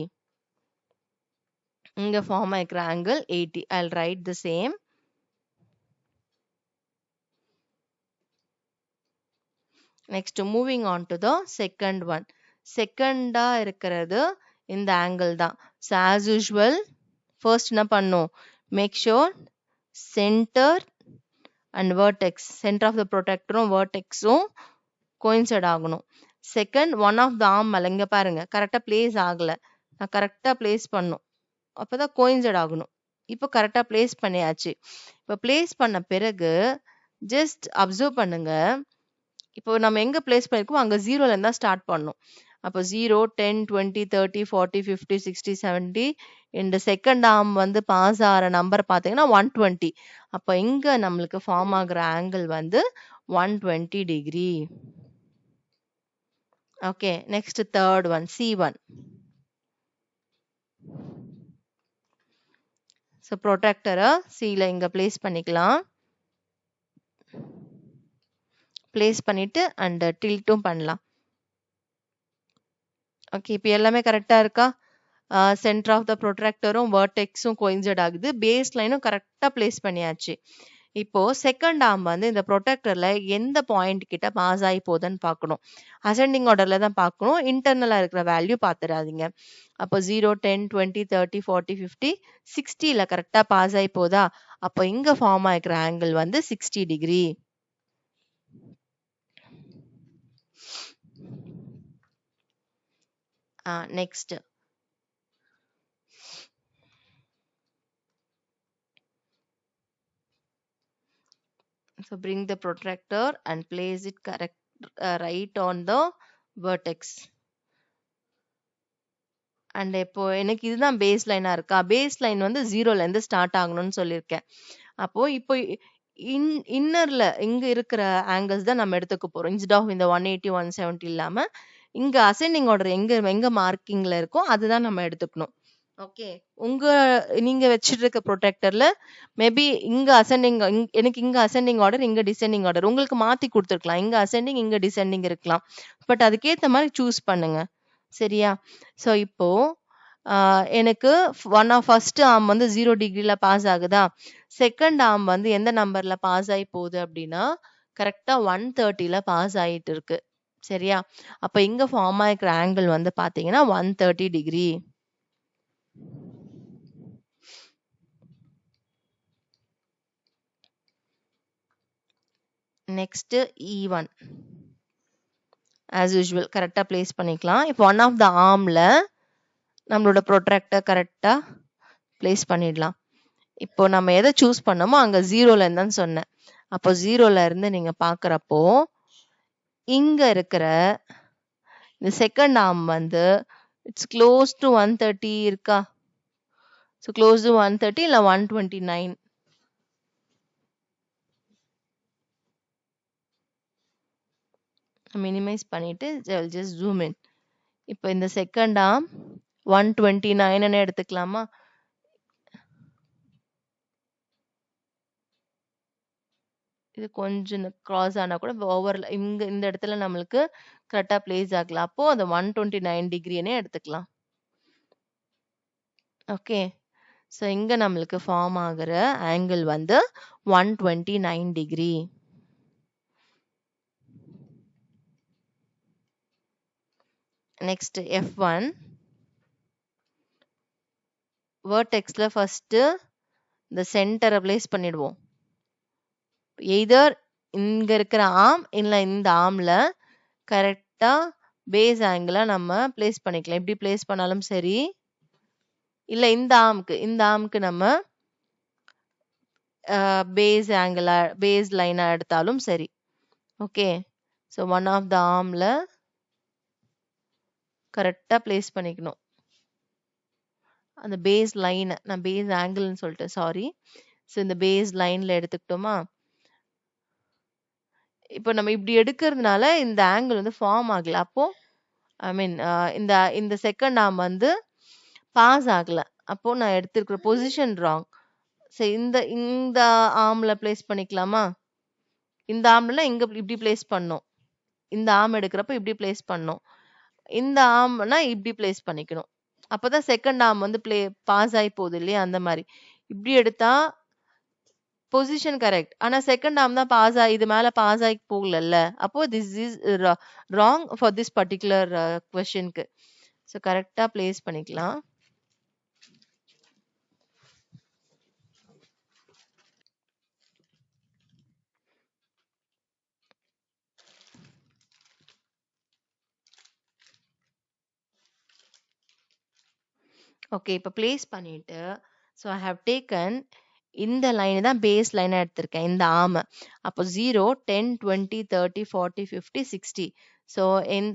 இங்க ஃபார்ம் ஆகிக்கிற angle 80. I'll write the same. Next, moving on to the second one. செகண்டா இருக்கிறது இந்த ஆங்கிள் தான். So as usual, first என்ன பண்ணும்? Make sure center and vertex, center of the protector vertexும் coincide ஆகணும். Second, one of the arm மேல இங்க பாருங்க, கரெக்டா பிளேஸ் ஆகல. நான் கரெக்டா பிளேஸ் பண்ணும், அப்பதான் கோயின்சைட் ஆகணும். இப்போ கரெக்டா பிளேஸ் பண்ணியாச்சு. இப்போ பிளேஸ் பண்ண பிறகு ஜஸ்ட் அப்சர்வ் பண்ணுங்க. இப்போ நம்ம எங்க பிளேஸ் பண்ணிருக்கோம் அங்க 0ல இருந்தா ஸ்டார்ட் பண்ணணும். அப்போ 0, 10, 20, 30, 40, 50, 60, 70. இந்த செகண்ட் ஆர்ம் வந்து பாஸ் ஆகிற நம்பர் பார்த்தீங்கன்னா 120. அப்போ இங்க நம்மளுக்கு ஃபார்ம் ஆகுற ஆங்கிள் வந்து 120 degree. Okay. Next third one, C1. So ப்ரொடெக்டரை சில இங்க பிளேஸ் பண்ணிக்கலாம். பிளேஸ் பண்ணிட்டு அண்ட் டில்ட்டும் பண்ணலாம். ஓகே. இப்போ எல்லாமே கரெக்டா இருக்கா? சென்டர் ஆஃப் த ப்ரொட்ராக்டரும் வெர்டெக்ஸும் கோயின்சைட் ஆகுது. பேஸ் லைனும் கரெக்டா பிளேஸ் பண்ணியாச்சு. இப்போ செகண்ட் ஆர்ம் வந்து இந்த ப்ரொடெக்டர்ல எந்த பாயிண்ட் கிட்ட பாஸ் ஆகி போகுதுன்னு பார்க்கணும். அசெண்டிங் ஆர்டர்ல தான் பார்க்கணும். இன்டர்னலா இருக்கிற வேல்யூ பார்த்துடாதீங்க. அப்போ 0, 10, 20, 30, 40, 50, 60ல கரெக்டா பாஸ் ஆகி போதா? அப்போ இங்க ஃபார்ம் ஆகிக்கிற ஆங்கிள் வந்து 60 degree. Next, so bring the protractor and place it correct right on the vertex. And இப்போ எனக்கு இதுதான் பேஸ் லைனா இருக்கா? பேஸ் லைன் வந்து 0ல இருந்து ஸ்டார்ட் ஆகணும்னு சொல்லியிருக்கேன். அப்போ இப்போ இன்னர்ல இங்க இருக்கிற ஆங்கிள்ஸ் தான் நம்ம எடுத்துக்க போறோம். இன்ஸ்டெட் ஆஃப் இந்த 180, 170 இல்லாம இங்க அசெண்டிங் ஆர்டர் எங்க மார்க்கிங்ல இருக்கோ அதுதான் நம்ம எடுத்துக்கணும். ஓகே. நீங்க வச்சிட்டு இருக்க ப்ரொடெக்டர்ல மேபி இங்க அசெண்டிங், எனக்கு இங்க அசெண்டிங் ஆர்டர், இங்க டிசெண்டிங் ஆர்டர் உங்களுக்கு மாத்தி கொடுத்துருக்கலாம். இங்க அசெண்டிங், இங்க டிசெண்டிங் இருக்கலாம். பட் அதுக்கேத்த மாதிரி சூஸ் பண்ணுங்க. சரியா? ஸோ இப்போ எனக்கு ஃபர்ஸ்ட் ஆர்ம் வந்து 0 டிகிரில பாஸ் ஆகுதா? செகண்ட் ஆர்ம் வந்து எந்த நம்பர்ல பாஸ் ஆகி போகுது அப்படின்னா கரெக்டா 130ல பாஸ் ஆயிட்டு இருக்கு. சரியா? அப்ப இங்க ஃபார்ம் ஆகிக்கிற ஆங்கிள் வந்து பாத்தீங்கன்னா 130 degree. Next E1. As usual கரெக்டா பிளேஸ் பண்ணிக்கலாம். இப்போ ஒன் ஆஃப் த ஆர்ம்ல நம்மளோட ப்ரொட்ராக்டர் கரெக்டா பிளேஸ் பண்ணிடலாம். இப்போ நம்ம எதை சூஸ் பண்ணோமோ அங்க 0ல இருந்தான்னு சொன்னேன். அப்போ 0ல இருந்து நீங்க பாக்குறப்போ இங்க இருக்கிற இந்த செகண்ட் ஆர்ம் வந்து இட்ஸ் க்ளோஸ் டு 130 இருக்கா? ஸோ க்ளோஸ் டு 130 இல்ல 129. மினிமைஸ் பண்ணிட்டு ஜஸ்ட் ஜூம் இன். இப்போ இந்த செகண்ட் ஆர்ம் 129 எடுத்துக்கலாமா? இது கொஞ்சம் கிராஸ் ஆனா கூட ஓவர்ல இந்த இடத்துல நம்மளுக்கு கரெக்டா பிளேஸ் ஆகலாம். அப்போ அந்த 129 டிகிரினே எடுத்துக்கலாம். ஓகே. ஸோ இங்க நம்மளுக்கு ஃபார்ம் ஆகுற ஆங்கிள் வந்து 129 டிகிரி. Next F1. வேர்டெக்ஸ்ல ஃபர்ஸ்ட் இந்த சென்டரை பிளேஸ் பண்ணிடுவோம். எய்தர் இங்க இருக்கிற ஆர்ம் இல்ல இந்த ஆர்ம்ல கரெக்டா பேஸ் ஆங்கிள நம்ம பிளேஸ் பண்ணிக்கலாம். எப்படி பிளேஸ் பண்ணாலும் சரி, இல்ல இந்த ஆர்ம்க்கு நம்ம பேஸ் ஆங்கிள் பேஸ் லைனா எடுத்தாலும் சரி. Okay, so one of the ஆர்ம்ல கரெக்டா பிளேஸ் பண்ணிக்கணும். அந்த பேஸ் லைன், நான் பேஸ் ஆங்கிள்னு சொல்லிட்டேன், சாரி. ஸோ இந்த பேஸ் லைன்ல எடுத்துக்கிட்டோமா, இப்போ நம்ம இப்படி எடுக்கிறதுனால இந்த ஆங்கிள் வந்து ஃபார்ம் ஆகல. அப்போ ஐ மீன் இந்த இந்த செகண்ட் ஆர்ம் வந்து பாஸ் ஆகல. அப்போ நான் எடுத்திருக்கிற பொசிஷன் ராங். சரி, இந்த இந்த ஆர்ம்ல பிளேஸ் பண்ணிக்கலாமா? இந்த ஆர்ம்ல இங்க இப்படி பிளேஸ் பண்ணோம். இந்த ஆர்ம் எடுக்கிறப்ப இப்படி பிளேஸ் பண்ணோம். இந்த ஆர்ம்னா இப்படி பிளேஸ் பண்ணிக்கணும். அப்பதான் செகண்ட் ஆர்ம் வந்து பாஸ் ஆகி போகுது இல்லையா? அந்த மாதிரி இப்படி எடுத்தா பொசிஷன் கரெக்ட். ஆனா செகண்ட் ஆர்ம் தான் பாஸ் ஆகி இது மேல பாஸ் ஆகி போகலல்ல. அப்போ this is wrong for this particular கொஸ்டினுக்கு. ஸோ கரெக்டா பிளேஸ் பண்ணிக்கலாம். ஓகே, இப்போ பிளேஸ் பண்ணிட்டு, ஸோ ஐ ஹவ் டேக்கன் இந்த லைன் தான் பேஸ் லைனா எடுத்திருக்கேன், இந்த ஆர்ம். அப்போ 0, 10, 20, 30, 40, 50, 60. ஸோ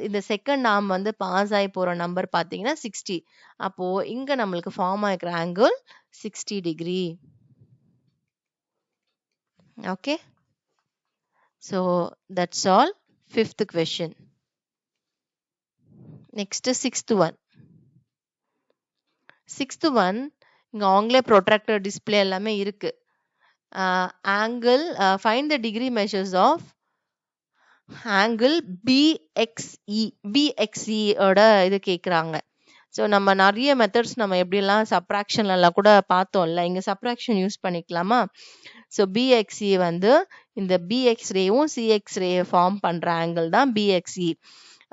இந்த செகண்ட் ஆர்ம் வந்து பாஸ் ஆகி போற நம்பர் பார்த்தீங்கன்னா 60. அப்போ இங்க நம்மளுக்கு ஃபார்ம் ஆகிக்கிற angle 60 degree. Okay, so that's all. Fifth question. Next sixth one. Sixth one, இங்க ஆங்கிலே ப்ரொட்ராக்டர் டிஸ்பிளே எல்லாமே இருக்கு. Angle find the degree measures of angle BXE. BXE ஓட இது கேட்குறாங்க. ஸோ நம்ம நிறைய மெத்தட்ஸ் நம்ம எப்படிலாம் சப்ராக்ஷன்லாம் கூட பார்த்தோம்ல, இங்கே சப்ராக்ஷன் யூஸ் பண்ணிக்கலாமா? ஸோ பிஎக்ஸ்இ வந்து இந்த பிஎக்ஸ் ரேவும் சிஎக்ஸ் ரே ஃபார்ம் பண்ணுற ஆங்கிள் தான் பிஎக்ஸ்இ.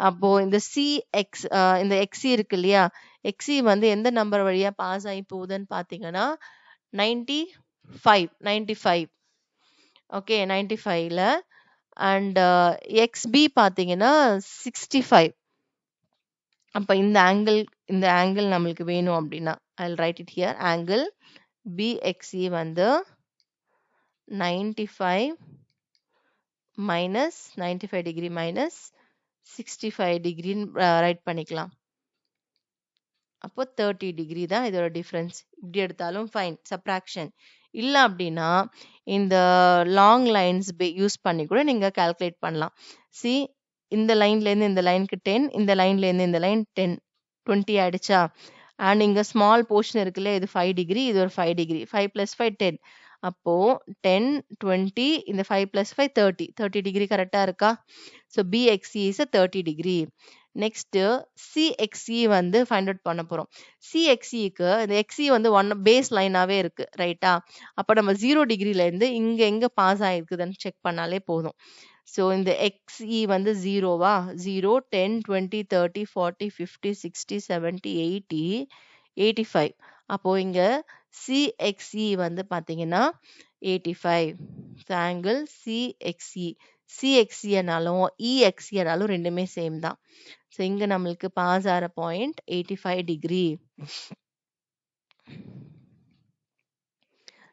அப்போ இந்த சிஎக்ஸ் இந்த எக்ஸி இருக்கு இல்லையா, எக்ஸி வந்து எந்த நம்பர் வழியா பாஸ் ஆகி போகுதுன்னு பார்த்தீங்கன்னா 95. ஓகே, 95ல. அண்ட் எக்ஸ்பி பார்த்தீங்கன்னா 65. அப்போ இந்த ஆங்கிள் நம்மளுக்கு வேணும் அப்படின்னா ஐ ரைட் இட் ஹியர். ஆங்கிள் பிஎக்ஸி வந்து 95 மைனஸ் 95 டிகிரி மைனஸ் 65 டிகிரின்னு ரைட் பண்ணிக்கலாம். அப்போ 30 டிகிரி தான் இதோட டிஃப்ரென்ஸ். இப்படி எடுத்தாலும் ஃபைன், சப்ராக்ஷன். இல்லை அப்படின்னா இந்த லாங் லைன்ஸ் யூஸ் பண்ணி கூட நீங்கள் கால்குலேட் பண்ணலாம். சி, இந்த லைன்லேருந்து இந்த லைனுக்கு 10, இந்த லைன்லேருந்து இந்த லைன் 10, 20 ஆயிடுச்சா? அண்ட் இங்கே ஸ்மால் போர்ஷன் இருக்குல்ல, இது 5 டிகிரி, இது ஒரு 5 டிகிரி. 5 + 5 10. அப்போ 10, 20, இந்த 5 + 5 30 டிகிரி கரெக்டா இருக்கா? So BXE is 30 degree. Next CXE வந்து ஃபைண்ட் அவுட் பண்ண போறோம். சிஎக்ஸிக்கு இந்த எக்ஸி வந்து பேஸ் லைனாவே இருக்கு, ரைட்டா? அப்போ நம்ம 0 டிகிரில இருந்து இங்க எங்க பாஸ் ஆயிருக்குதுன்னு செக் பண்ணாலே போதும். ஸோ இந்த எக்ஸ்இ வந்து 0வா? 0, 10, 20, 30, 40, 50, 60, 70, 80, 85. அப்போ இங்க சிஎக்ஸ்இ வந்து பாத்தீங்கன்னா 85. ஆங்கிள் சிஎக்ஸ்இ. சிஎக்ஸ்இனாலும் இஎக்ஸ்இனாலும் ரெண்டுமே சேம் தான். ஸோ இங்க நம்மளுக்கு பாஸ் ஆகிற point 85 degree.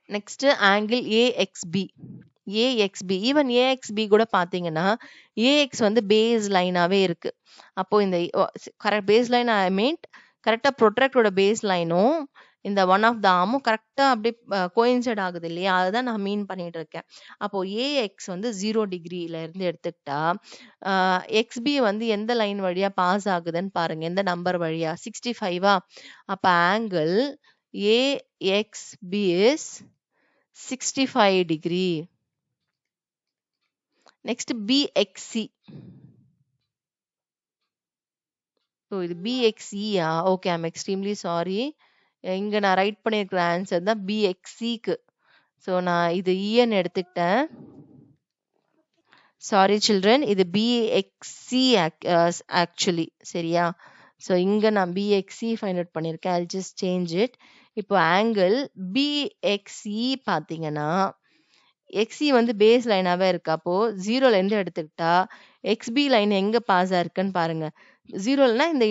Next angle AXP. AXP, even AXP கூட பார்த்தீங்கன்னா ஏஎக்ஸ் வந்து பேஸ் லைனாவே இருக்கு. அப்போ இந்த கரெக்ட் பேஸ் லைன் ஐ மீன் கரெக்டாக ப்ரொட்ராக்டரோட பேஸ் லைனும் இந்த ஒன் ஆஃப் த ஆர்மும் கரெக்டாக அப்படியே கோயின்சைட் ஆகுது இல்லையா? அதுதான் நான் மீன் பண்ணிட்டு இருக்கேன். அப்போ ஏஎக்ஸ் வந்து 0 டிகிரியில இருந்து எடுத்துக்கிட்டா எக்ஸ்பி வந்து எந்த லைன் வழியா பாஸ் ஆகுதுன்னு பாருங்க, எந்த நம்பர் வழியா? 65வா? அப்போ angle AXB is 65 degree. Next BXE. So இது பிஎக்ஸியா? Okay, I'm extremely sorry. இங்க நான் ரைட் பண்ணியிருக்கிற ஆன்சர் தான் பிஎக்ஸிக்கு. ஸோ நான் இது இஎன்னு எடுத்துக்கிட்டேன். சாரி சில்ட்ரன், இது பிஎக்ஸி ஆக்சுவலி, சரியா? ஸோ இங்க நான் பிஎக்ஸி ஃபைண்ட் அவுட் பண்ணியிருக்கேன். I just change it. இப்போ ஆங்கிள் BXE பார்த்தீங்கன்னா XE வந்து பேஸ் லைனாவே இருக்கு. அப்போ 0ல இருந்து எடுத்துக்கிட்டா XB லைன் எங்க பாஸ் ஆயிருக்குன்னு பாருங்க. 0லனா இந்த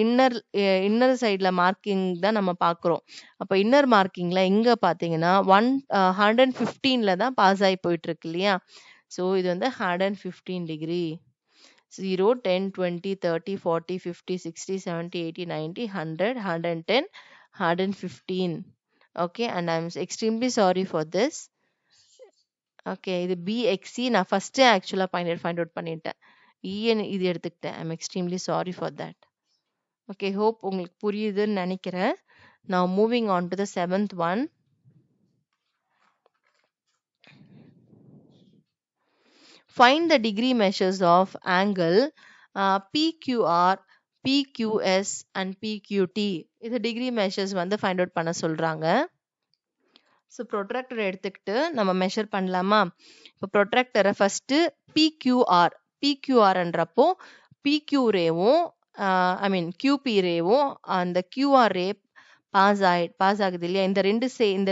இன்னர் சைடுல மார்க்கிங் தான் நம்ம பார்க்குறோம். அப்ப இன்னர் மார்க்கிங்ல எங்க பார்த்தீங்கன்னா 115ல தான் பாஸ் ஆகி போயிட்டு இருக்கு இல்லையா? ஸோ இது வந்து 115 degree. 0, 10, 20, 30, 40, 50, 60, 70, 80, 90, 100, 110, 115. Okay, and I'm extremely sorry for this. Okay, இது BXC நான் ஃபர்ஸ்ட் ஆக்சுவலா ஃபைண்ட் அவுட் பண்ணிட்டேன். இது எடுத்துக்கிட்டேன். I'm extremely sorry for that. Okay, hope உங்களுக்கு புரியுதுன்னு நினைக்கிறேன். Now moving on to the 7th one. Find the degree measures of angle PQR, PQS and PQT. இது degree measures வந்து find out பண்ண சொல்றாங்க. ஸோ ப்ரொட்ராக்டர் எடுத்துக்கிட்டு நம்ம மெஷர் பண்ணலாமா? இப்போ ப்ரொட்ராக்டரை ஃபர்ஸ்ட் பிக்யூஆர்ன்றப்போ பிக்யூ ரேவும் QP ரேவும் அந்த QR ரே பாஸ் ஆகுது இல்லையா? இந்த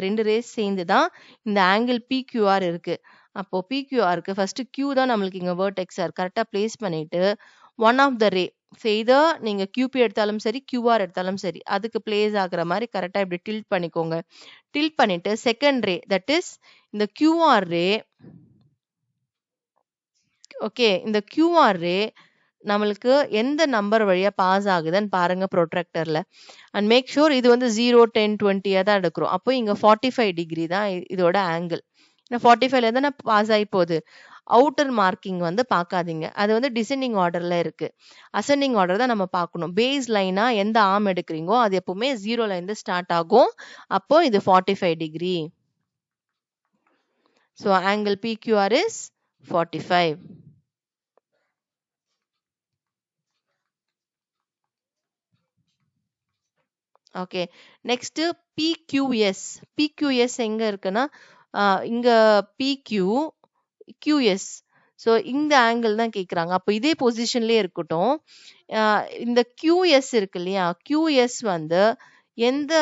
ரெண்டு ரேஸ் சேர்ந்து தான் இந்த ஆங்கிள் PQR இருக்கு. அப்போ PQRக்கு ஃபர்ஸ்ட் Q தான் நம்மளுக்கு இங்க வெர்டெக்ஸா இருக்கு. கரெக்டா பிளேஸ் பண்ணிட்டு one of the ray either நீங்க QP எடுத்தாலும் சரி QR எடுத்தாலும் சரி அதுக்கு பிளேஸ் ஆகுற மாதிரி கரெக்டா இப்படி டில்ட் பண்ணிக்கோங்க. டில்ட் பண்ணிட்டு செகண்ட் ரே தட் இஸ் இந்த QR ரே ஓகே இந்த QR ரே நம்மளுக்கு எந்த நம்பர் வழியா பாஸ் ஆகுதுன்னு பாருங்க ப்ரொட்ராக்டர்ல. அண்ட் மேக் ஷூர் இது வந்து 0, 10, 20 தான் எடுக்கிறோம். அப்போ இங்க 45 டிகிரி தான் இதோட ஆங்கிள். 45ல தானே பாஸ் ஆகி போகுது. அவுட்டர் மார்க்கிங் வந்து பார்க்காதீங்க. அது வந்து டிசெண்டிங் ஆர்டர்ல இருக்கு. அசெண்டிங் ஆர்டர் தான் நம்ம பார்க்கணும். பேஸ் லைனா எந்த ஆர்ம் எடுக்கிறீங்கோ அது எப்பவுமே 0ல இருந்து ஸ்டார்ட் ஆகும். அப்போ இது 45 degree. So angle PQR is 45. Okay next PQS. PQS எங்க இருக்குன்னா இங்க PQ QS. ஸோ இந்த ஆங்கிள் தான் கேட்குறாங்க. அப்போ இதே பொசிஷன்லேயே இருக்கட்டும். இந்த QS இருக்கு இல்லையா? QS வந்து எந்த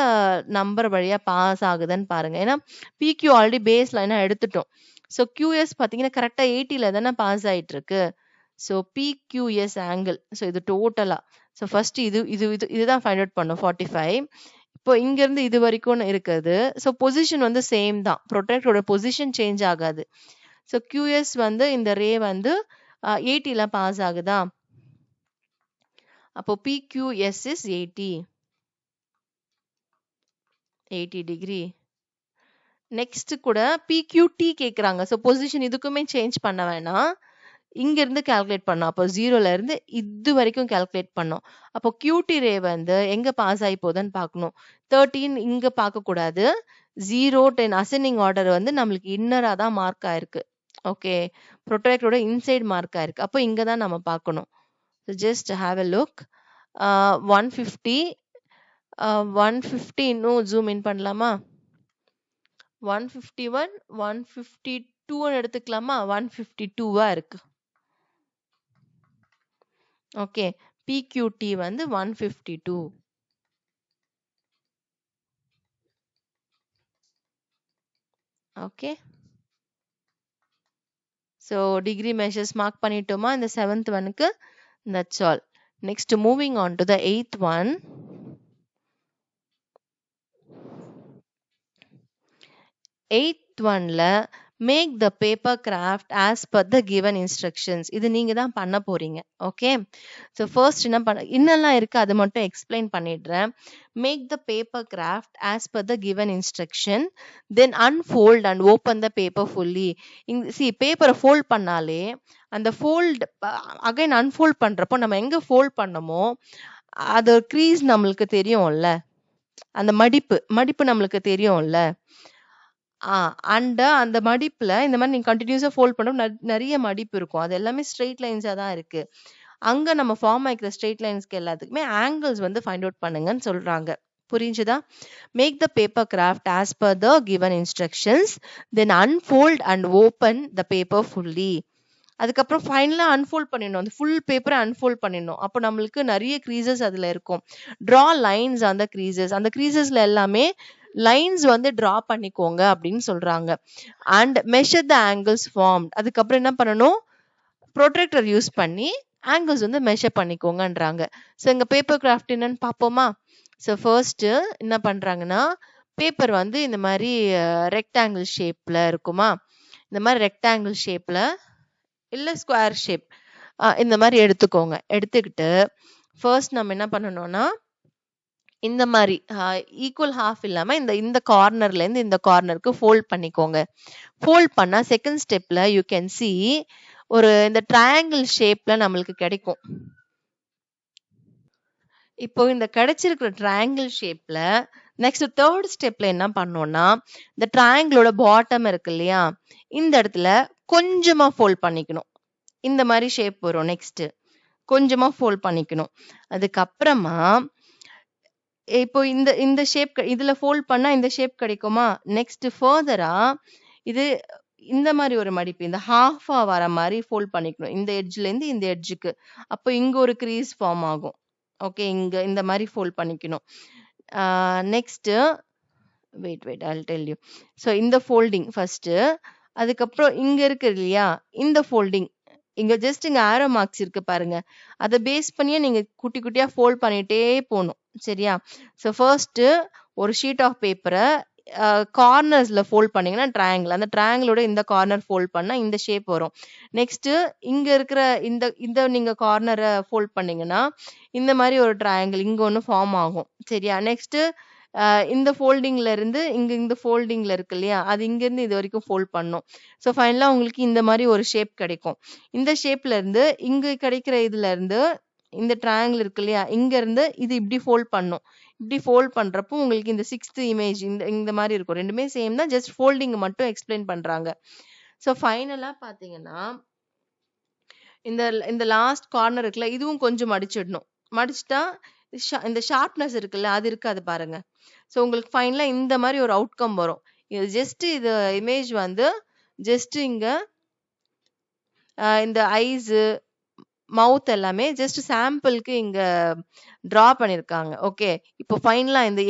நம்பர் வழியா பாஸ் ஆகுதுன்னு பாருங்க. ஏன்னா PQ ஆல்ரெடி பேஸ் லைனா எடுத்துட்டோம். ஸோ QS பார்த்தீங்கன்னா கரெக்டா 80ல தானே பாஸ் ஆயிட்டு இருக்கு. So PQS angle. ஸோ இது டோட்டலா. ஸோ ஃபர்ஸ்ட் இதுதான் ஃபைண்ட் அவுட் பண்ணும் 45. இப்போ இங்க இருந்து இது வரைக்கும் இருக்குது. ஸோ பொசிஷன் வந்து சேம் தான். ப்ரொட்ராக்டரோட பொசிஷன் சேஞ்ச் ஆகாது. ஸோ QS வந்து இந்த ரே வந்து 80ல பாஸ் ஆகுதா? அப்போ PQS is 80 டிகிரி. நெக்ஸ்ட் கூட PQT கேக்குறாங்க. ஸோ பொசிஷன் இதுக்குமே சேஞ்ச் பண்ண வேணாம். இங்க இருந்து கால்குலேட் பண்ணோம். அப்போ 0ல இருந்து இது வரைக்கும் கால்குலேட் பண்ணோம். அப்போ QT ரே வந்து எங்க பாஸ் ஆகி போகுதுன்னு பார்க்கணும். 13 இங்க பார்க்க கூடாது. 0, 10 அசெண்டிங் ஆர்டர் வந்து நம்மளுக்கு இன்னரா தான் மார்க் ஆயிருக்கு. ஓகே ப்ரொட்ராக்டரோட இன்சைட் மார்க் ஆயிருக்கு. அப்போ இங்க தான் நம்ம பார்க்கணும். Just have a look. 150 150 இன்னும் ஜூம் இன் பண்ணலாமா? 151 152 எடுத்துக்கலாமா? 152வா இருக்கு. ஓகே PQT வந்து 152. Okay so degree measures mark பண்ணிட்டோமா இந்த 7th ஒனுக்கு? That's all. Next moving on to the 8th one. 8th ஒன்ல make the paper craft as per the given instructions. இது நீங்க தான் பண்ண போறீங்க. ஓகே ஸோ ஃபர்ஸ்ட் என்னெல்லாம் இருக்கு அது மட்டும் எக்ஸ்பிளைன் பண்ணிடுறேன். Make the paper craft as per the given instruction, then unfold and open the paper fully. பேப்பரை ஃபோல்ட் பண்ணாலே அந்த ஃபோல்ட் அகைன் அன்ஃபோல்ட் பண்றப்போ நம்ம எங்க ஃபோல்ட் பண்ணமோ அது க்ரீஸ் நம்மளுக்கு தெரியும்ல, அந்த மடிப்பு நம்மளுக்கு தெரியும்ல. அண்ட் அந்த மடிப்புல இந்த மாதிரி நீங்க கண்டினியூஸா ஃபோல்ட் பண்ண நிறைய மடிப்பு இருக்கும். அது எல்லாமே ஸ்ட்ரெயிட் லைன்ஸா தான் இருக்கு. அங்க நம்ம ஃபார்ம் ஆகிக்கிற ஸ்ட்ரெயிட் லைன்ஸ்க்கு எல்லாத்துக்குமே ஆங்கிள்ஸ் வந்து ஃபைண்ட் அவுட் பண்ணுங்கன்னு சொல்றாங்க. புரிஞ்சுதா? Make the paper craft as per the given instructions, then unfold and open the paper fully. அதுக்கப்புறம் ஃபைனலா அன்ஃபோல்ட் பண்ணிடணும். அந்த ஃபுல் பேப்பரை அன்ஃபோல்ட் பண்ணிடணும். அப்போ நம்மளுக்கு நிறைய க்ரீசஸ் அதுல இருக்கும். ட்ரா லைன்ஸ் அந்த க்ரீசஸ். அந்த க்ரீசஸ்ல எல்லாமே லைன்ஸ் வந்து டிரா பண்ணிக்கோங்க அப்படின்னு சொல்றாங்க. And measure the angles formed. அதுக்கப்புறம் என்ன பண்ணணும், ப்ரொட்ராக்டர் யூஸ் பண்ணி ஆங்கிள்ஸ் வந்து மெஷர் பண்ணிக்கோங்கன்றாங்க. ஸோ இங்க பேப்பர் கிராஃப்ட் என்னன்னு பார்ப்போமா. ஸோ ஃபர்ஸ்ட் என்ன பண்றாங்கன்னா, பேப்பர் வந்து இந்த மாதிரி ரெக்டாங்கிள் ஷேப்ல இருக்குமா, இந்த மாதிரி ரெக்டாங்கிள் ஷேப்ல இல்ல ஸ்கொயர் ஷேப் இந்த மாதிரி எடுத்துக்கோங்க. எடுத்துக்கிட்டு ஃபர்ஸ்ட் நம்ம என்ன பண்ணணும்னா, இந்த மாதிரி ஈக்குவல் ஹாஃப் இல்லாம இந்த இந்த கார்னர்ல இருந்து இந்த கார்னருக்கு ஃபோல்ட் பண்ணிக்கோங்க. ஃபோல்ட் பண்ணா செகண்ட் ஸ்டெப்ல யூ கேன் see ஒரு இந்த ட்ரையாங்கிள் ஷேப்ல நம்மளுக்கு கிடைக்கும். இப்போ இந்த கிடைச்சிருக்கிற ட்ரையாங்கிள் ஷேப்ல நெக்ஸ்ட் தேர்ட் ஸ்டெப்ல என்ன பண்ணோம்னா, இந்த ட்ரையாங்கிளோட பாட்டம் இருக்கு இல்லையா, இந்த இடத்துல கொஞ்சமா ஃபோல்ட் பண்ணிக்கணும். இந்த மாதிரி ஷேப் வரும். நெக்ஸ்ட் கொஞ்சமா ஃபோல்ட் பண்ணிக்கணும். அதுக்கப்புறமா இப்போ இந்த இந்த ஷேப் இதுல ஃபோல்ட் பண்ணா இந்த ஷேப் கிடைக்குமா. நெக்ஸ்ட் ஃபர்தரா இது இந்த மாதிரி ஒரு மடிப்பு, இந்த ஹாஃபா வர மாதிரி ஃபோல்ட் பண்ணிக்கணும். இந்த எட்ஜ்ல இருந்து இந்த எட்ஜுக்கு. அப்போ இங்க ஒரு கிரீஸ் ஃபார்ம் ஆகும். ஓகே, இங்க இந்த மாதிரி ஃபோல்ட் பண்ணிக்கணும். Next wait I'll tell you. So இந்த ஃபோல்டிங் ஃபர்ஸ்ட், அதுக்கப்புறம் இங்க இருக்கு இல்லையா இந்த ஃபோல்டிங், இங்க ஜஸ்ட் இங்க ஆரோ மார்க்ஸ் இருக்கு பாருங்க, அதை பேஸ் பண்ணியே நீங்க குட்டி குட்டியா ஃபோல்ட் பண்ணிட்டே போகணும். சரியா. ஸோ ஃபர்ஸ்ட் ஒரு ஷீட் ஆஃப் பேப்பரை கார்னர்ஸ்ல ஃபோல்ட் பண்ணீங்கன்னா ட்ரையாங்கிள், அந்த ட்ரையாங்கிளோட இந்த கார்னர் ஃபோல்ட் பண்ணா இந்த ஷேப் வரும். நெக்ஸ்ட் இங்க இருக்கிற இந்த இந்த நீங்க கார்னரை ஃபோல்ட் பண்ணீங்கன்னா இந்த மாதிரி ஒரு ட்ரையாங்கிள் இங்க ஒன்று ஃபார்ம் ஆகும். சரியா. நெக்ஸ்ட் இந்த ஃபோல்டிங்ல இருந்து இங்க இந்த ஃபோல்டிங்ல இருக்கு இல்லையா, அது இங்க இருந்து இது வரைக்கும் ஃபோல்ட் பண்ணும். ஸோ ஃபைனலா உங்களுக்கு இந்த மாதிரி ஒரு ஷேப் கிடைக்கும். இந்த ஷேப்ல இருந்து இங்க கிடைக்கிற இதுல இருந்து இந்த ட்ரையாங்கிள் இருக்கு இல்லையா, இங்க இருந்து இது இப்படி ஃபோல்ட் பண்ணும். இப்படி ஃபோல்ட் பண்றப்போ உங்களுக்கு இந்த 6th இமேஜ் இந்த இந்த மாதிரி இருக்கும். ரெண்டுமே சேம் தான், ஜஸ்ட் ஃபோல்டிங் மட்டும் எக்ஸ்பிளைன் பண்றாங்க. ஸோ ஃபைனலா பாத்தீங்கன்னா இந்த இந்த லாஸ்ட் கார்னர் இருக்குல்ல, இதுவும் கொஞ்சம் மடிச்சிடணும். மடிச்சிட்டா இந்த ஷார்ப்னஸ் இருக்குல்ல, அது இருக்காது பாருங்க. ஸோ உங்களுக்கு ஃபைனலா இந்த மாதிரி ஒரு அவுட்கம் வரும். இது ஜஸ்ட் இது இமேஜ் வந்து ஜஸ்ட் இங்க இந்த ஐஸ் மவுத் எல்லாமே ஜஸ்ட் சாம்பிளுக்கு இங்க டிரா பண்ணிருக்காங்க. ஓகே, இப்போ ஃபைனலா இந்த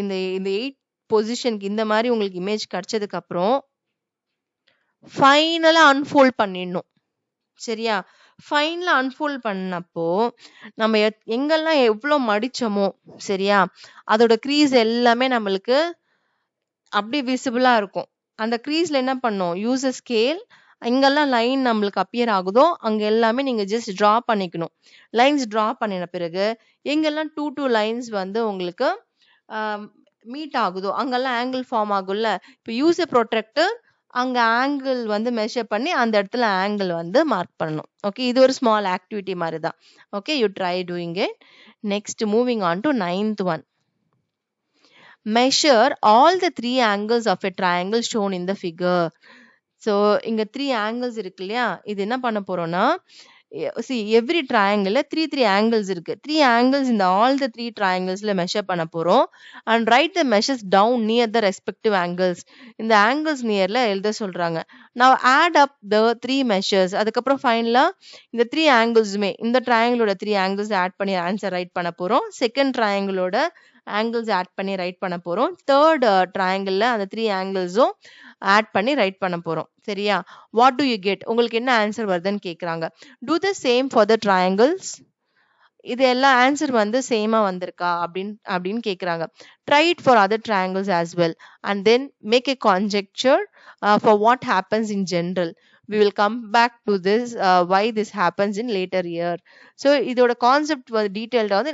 இந்த 8th பொசிஷனுக்கு இந்த மாதிரி உங்களுக்கு இமேஜ் கிடைச்சதுக்கு அப்புறம் ஃபைனலா அன்ஃபோல்ட் பண்ணிடணும். சரியா. ஃபைனலா அன்ஃபோல்ட் பண்ணப்போ நம்ம எங்கெல்லாம் எவ்வளவு மடிச்சோமோ, சரியா, அதோட க்ரீஸ் எல்லாமே நம்மளுக்கு அப்படியே விசிபிளா இருக்கும். அந்த க்ரீஸ்ல என்ன பண்ணும், யூஸ் அ ஸ்கேல், எங்கெல்லாம் லைன் நம்மளுக்கு அப்பியர் ஆகுதோ அங்க எல்லாமே நீங்க ஜஸ்ட் டிரா பண்ணிக்கணும். லைன்ஸ் டிரா பண்ணின பிறகு எங்கெல்லாம் 2 லைன்ஸ் வந்து உங்களுக்கு மீட் ஆகுதோ அங்கெல்லாம் ஆங்கிள் ஃபார்ம் ஆகும்ல. இப்போ யூஸ் எ ப்ரொட்ராக்டர், அங்க ஆங்கிள் வந்து மெஷர் பண்ணி அந்த இடத்துல ஆங்கிள் வந்து மார்க் பண்ணணும். ஓகே, இது ஒரு ஸ்மால் ஆக்டிவிட்டி மாதிரி தான். Okay, you try doing it. Next moving on to 9th one. Measure all the 3 angles of a triangle shown in the figure. So இங்க 3 angles இருக்கு இல்லையா, இது என்ன பண்ண போறோம்னா, see every triangle 3 angles இருக்கு. 3 angles இந்த all the 3 trianglesல மெஷர் பண்ண போறோம். and write the measures down near the respective angles. இந்த angles nearல எழுத சொல்றாங்க. now add up the 3 measures. அதுக்கப்புறம் ஃபைனலா இந்த 3 angles-மே இந்த triangle-ஓட 3 angles ஆட் பண்ணி ஆன்சர் ரைட் பண்ண போறோம். செகண்ட் triangle-ஓட angles ஆட் பண்ணி ரைட் பண்ண போறோம். தேர்ட் triangle-ல அந்த 3 angles-உம் ஆட் பண்ணி ரைட் பண்ண போறோம். சரியா. வாட் டு யூ கெட், உங்களுக்கு என்ன ஆன்சர் வருதுன்னு கேக்குறாங்க. Do the same for the triangles. இது எல்லா ஆன்சர் வந்து சேமா வந்திருக்கா அப்படின்னு கேக்குறாங்க. Try it for other triangles as well and then make a conjecture for what happens in general. we will come back to this why this happens in later year. so இதோட concept டீடைல்டா வந்து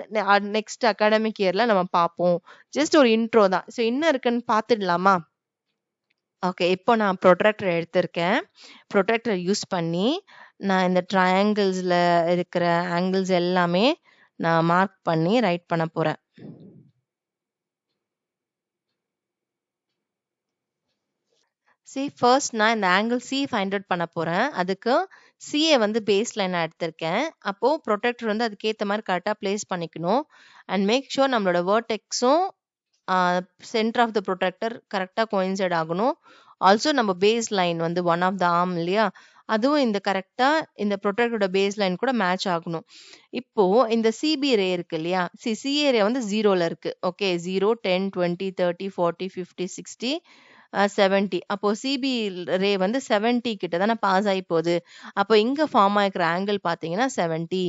next academic இயர்ல நம்ம பார்ப்போம். Just ஒரு intro தான். So என்ன இருக்குன்னு பார்த்துடலாமா. ஓகே, இப்போ நான் ப்ரொட்ராக்டர் எடுத்திருக்கேன். ப்ரொட்ராக்டர் யூஸ் பண்ணி நான் இந்த ட்ரையாங்கிள்ஸ்ல இருக்கிற ஆங்கிள்ஸ் எல்லாமே நான் மார்க் பண்ணி ரைட் பண்ண போறேன். சி ஃபர்ஸ்ட் நான் இந்த ஆங்கிள் சி ஃபைண்ட் அவுட் பண்ண போறேன். அதுக்கு சிஏ வந்து பேஸ் லைனா எடுத்திருக்கேன். அப்போ ப்ரொட்ராக்டர் வந்து அதுக்கேற்ற மாதிரி கரெக்டாக பிளேஸ் பண்ணிக்கணும். அண்ட் மேக் ஷூர் நம்மளோட வேர்டெக்ஸும் சென்டர் ஆஃப் த ப்ரொட்ராக்டர் கரெக்டாக கோயின்சைட் ஆகணும். ஆல்சோ நம்ம பேஸ் லைன் வந்து ஒன் ஆஃப் த ஆர்ம் இல்லையா? அதுவும் இந்த கரெக்ட்டா இந்த புரோட்டக்டரோட பேஸ் லைன் கூட மேட்ச் ஆகணும். இப்போ இந்த சிபி ரே இருக்கு இல்லையா? சிஏ ரே வந்து 0ல இருக்கு. ஓகே 0, 10, 20, 30, 40, 50, 60, 70. அப்போ சிபி ரே வந்து 70 கிட்ட தானே பாஸ் ஆகி போகுது. அப்போ இங்க ஃபார்ம் ஆகிக்கிற ஆங்கிள் பார்த்தீங்கன்னா 70.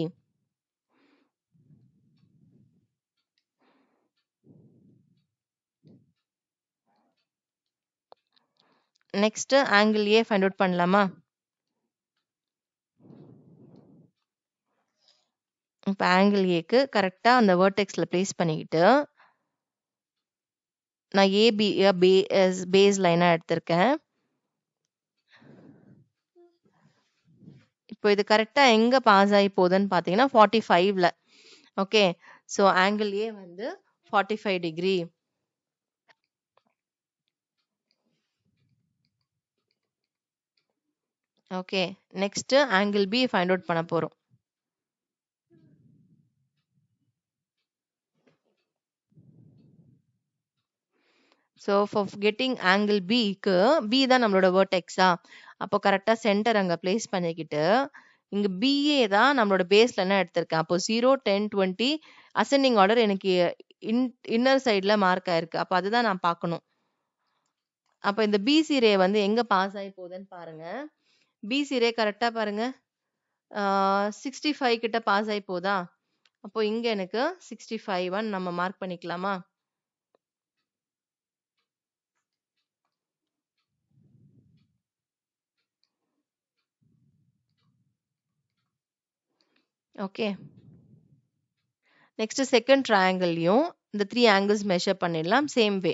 நெக்ஸ்ட் ஆங்கிள் ஏ ஃபைண்ட் அவுட் பண்ணலாமா? இப்போ ஆங்கிள் ஏக்கு கரெக்டா அந்த வெர்டெக்ஸ்ல பிளேஸ் பண்ணிக்கிட்டு நான் ஏபி பேஸ் லைனா எடுத்திருக்கேன். இப்போ இது கரெக்டா எங்க பாஸ் ஆகி போகுதுன்னு பார்த்தீங்கன்னா 45ல. ஓகே ஸோ ஆங்கிள் ஏ வந்து 45 degree. Okay next angle B find out பண்ண போறோம். ஸோ ஃபார் கெட்டிங் ஆங்கிள் பிக்கு பி தான் நம்மளோட வெர்டெக்ஸா, அப்போ கரெக்டாக சென்டர் அங்கே பிளேஸ் பண்ணிக்கிட்டு இங்கே பிஏ தான் நம்மளோட பேஸ்ல என்ன எடுத்திருக்கேன். அப்போ 0, 10, 20 அசெண்டிங் ஆர்டர் எனக்கு இன்னர் சைடில் மார்க் ஆயிருக்கு. அப்போ அதுதான் நான் பார்க்கணும். அப்போ இந்த பிசி ரே வந்து எங்கே பாஸ் ஆகி போகுதுன்னு பாருங்க. பிசி ரே கரெக்டாக பாருங்க 65 கிட்ட பாஸ் ஆகி போதா? அப்போ இங்க எனக்கு 65 நம்ம மார்க் பண்ணிக்கலாமா? ஓகே நெக்ஸ்ட் செகண்ட் ட்ரையாங்கிள்லையும் இந்த 3 ஆங்கிள்ஸ் மெஷர் பண்ணிடலாம் சேம் வே.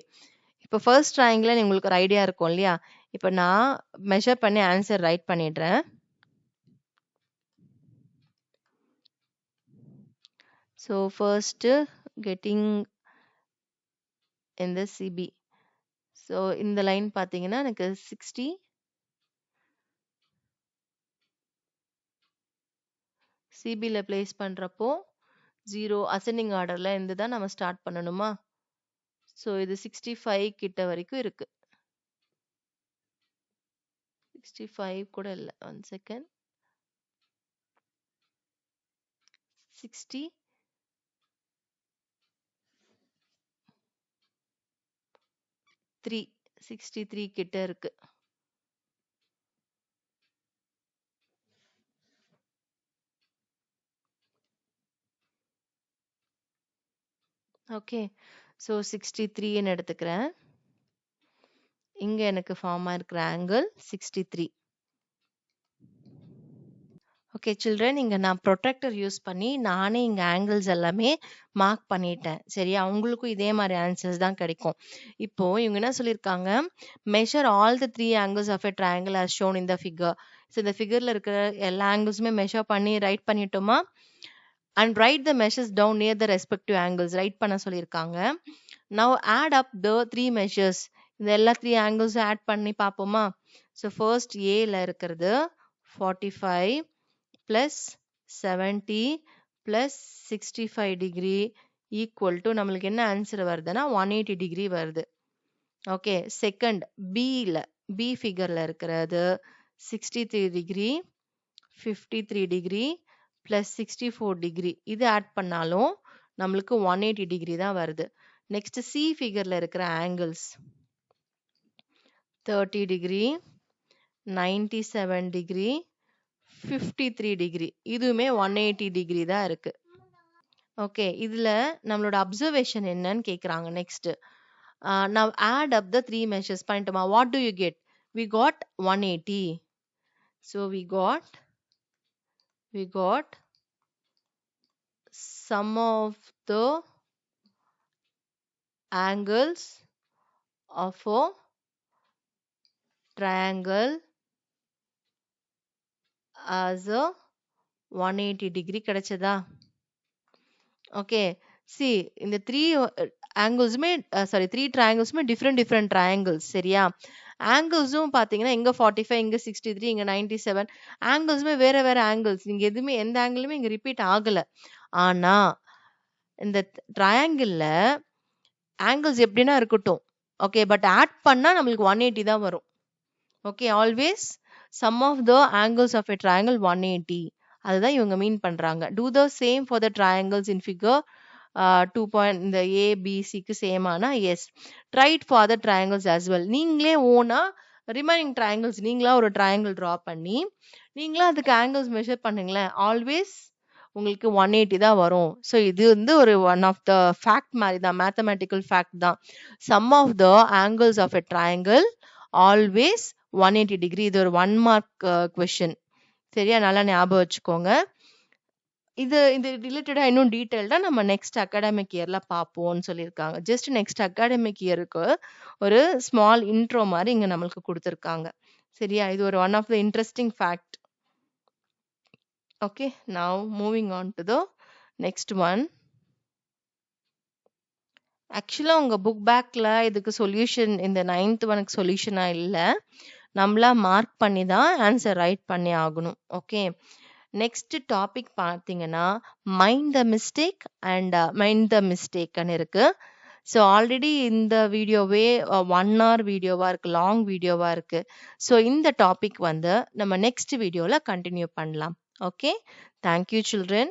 இப்போ ஃபர்ஸ்ட் ட்ரையாங்கிள் உங்களுக்கு ஒரு ஐடியா இருக்கும் இல்லையா? இப்போ நான் மெஷர் பண்ணி ஆன்சர் ரைட் பண்ணிடுறேன். ஸோ ஃபர்ஸ்ட் கெட்டிங் இந்த சிபி. ஸோ இந்த லைன் பார்த்தீங்கன்னா எனக்கு 60 சிபியில் பிளேஸ் பண்ணுறப்போ 0 அசெண்டிங் ஆர்டரில் இருந்து தான் நம்ம ஸ்டார்ட் பண்ணணுமா? ஸோ இது 65 கிட்ட வரைக்கும் இருக்கு. 65 கூட இல்லை, 1 செகண்ட். 63 கிட்ட இருக்கு. ஓகே ஸோ 63ன்னு எடுத்துக்கிறேன். இங்க எனக்கு ஃபார்ம் ஆயிருக்கிற ஆங்கிள் 63. ஓகே சில்ட்ரன், இங்க நான் ப்ரொட்ராக்டர் யூஸ் பண்ணி நானே இங்க ஆங்கிள்ஸ் எல்லாமே மார்க் பண்ணிட்டேன். சரியா? உங்களுக்கும் இதே மாதிரி ஆன்சர்ஸ் தான் கிடைக்கும். இப்போ இவங்க என்ன சொல்லியிருக்காங்க, measure all the 3 angles of a triangle as shown in the figure. So இந்த ஃபிகர்ல இருக்கிற எல்லா ஆங்கிள்ஸுமே மெஷர் பண்ணி ரைட் பண்ணிட்டோமா? And write the measures down near the respective angles write பண்ண சொல்லியிருக்காங்க. Now add up the 3 measures. இந்த எல்லா 3 ஆங்கிள்ஸும் ஆட் பண்ணி பார்ப்போமா? ஸோ ஃபர்ஸ்ட் ஏல இருக்கிறது 45 plus 70 plus 65 degree equal to நம்மளுக்கு என்ன ஆன்சர் வருதுன்னா 180 டிகிரி வருது. ஓகே செகண்ட் பி ஃபிகர்ல இருக்கிறது 63 டிகிரி 53 டிகிரி பிளஸ் 64 டிகிரி. இது ஆட் பண்ணாலும் நம்மளுக்கு 180 டிகிரி தான் வருது. நெக்ஸ்ட் சி ஃபிகர்ல இருக்கிற ஆங்கிள்ஸ் 30 டிகிரி 97 டிகிரி 53 டிகிரி. இதுவுமே 180 டிகிரி தான் இருக்கு. ஓகே இதுல நம்மளோட அப்சர்வேஷன் என்னன்னு கேக்குறாங்க. Next now add up the 3 measures பண்ணிட்டோமா? what do you get? we got 180. so we got sum of the angles of a triangle as a 180 degree கிடைச்சதா? Okay C இந்த 3 ஆங்கிள்ஸுமே sorry 3 ட்ரையாங்கிள்ஸுமே different triangles. சரியா? ஆங்கிள்ஸும் பார்த்தீங்கன்னா இங்க 45 இங்க 63 இங்க 97 ஆங்கிள்ஸுமே வேற ஆங்கிள்ஸ். நீங்க எதுவுமே எந்த ஆங்கிளுமே இங்க ரிப்பீட் ஆகல. ஆனா இந்த ட்ரையாங்கிள்ல ஆங்கிள்ஸ் எப்படின்னா இருக்கட்டும். ஓகே பட் ஆட் பண்ணா நம்மளுக்கு 180 தான் வரும். Okay, always sum of the angles of a triangle 180. அதுதான் இவங்க மீன் பண்றாங்க. Do the same for the triangles in figure 2 point இந்த ஏபிசிக்கு சேமானா yes. Tried for the triangles as well. நீங்களே ஓனா ரிமைனிங் ட்ரையாங்கிள்ஸ் நீங்களா ஒரு ட்ரையாங்கிள் ட்ரா பண்ணி நீங்களா அதுக்கு ஆங்கிள்ஸ் மெஷர் பண்ணுங்களேன். ஆல்வேஸ் உங்களுக்கு 180 தான் வரும். ஸோ இது வந்து ஒரு ஒன் ஆஃப் த ஃபேக்ட் மாதிரி தான், மேத்தமெட்டிக்கல் ஃபேக்ட் தான். Sum of the angles of a triangle always 180 degree. இது ஒரு 1 மார்க் கொஷின். சரியா, நல்லா ஞாபகம் வச்சுக்கோங்க. இது ரிலேட்டடா இன்னும் டீட்டெயில்டா நம்ம நெக்ஸ்ட் அகாடமிக் இயர்ல பார்ப்போம்னு சொல்லியிருக்காங்க. ஜஸ்ட் நெக்ஸ்ட் அகாடமிக் இயருக்கு ஒரு ஸ்மால் இன்ட்ரோ மாதிரி இங்க நம்மளுக்கு கொடுத்துருக்காங்க. சரியா, இது ஒரு one of the interesting fact. Okay, now moving on to the next one. ஆக்சுவலா உங்க புக் பேக்ல இதுக்கு சொல்யூஷன் இந்த 9th ஒனுக்கு சொல்யூஷனா இல்ல, நம்மளா மார்க் பண்ணி தான் ஆன்சர் ரைட் பண்ணி ஆகணும். ஓகே, நெக்ஸ்ட் டாபிக் பார்த்தீங்கன்னா mind the mistake and mind the மிஸ்டேக்னு இருக்கு. ஸோ ஆல்ரெடி இந்த வீடியோவே 1 hour வீடியோவா இருக்கு, லாங் வீடியோவா இருக்கு. ஸோ இந்த டாபிக் வந்து நம்ம நெக்ஸ்ட் வீடியோல கண்டினியூ பண்ணலாம். Okay, thank you children.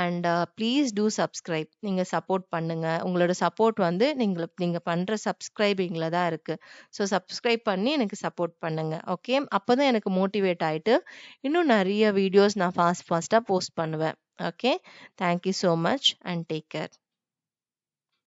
And please do subscribe. நீங்கள் சப்போர்ட் பண்ணுங்க. உங்களோட சப்போர்ட் வந்து நீங்கள் பண்ணுற சப்ஸ்கிரைபிங்கில் தான் இருக்குது. ஸோ சப்ஸ்கிரைப் பண்ணி எனக்கு சப்போர்ட் பண்ணுங்க. ஓகே, அப்போ தான் எனக்கு மோட்டிவேட் ஆகிட்டு இன்னும் நிறைய வீடியோஸ் நான் ஃபாஸ்ட்டாக போஸ்ட் பண்ணுவேன். Okay, thank you so much and take care.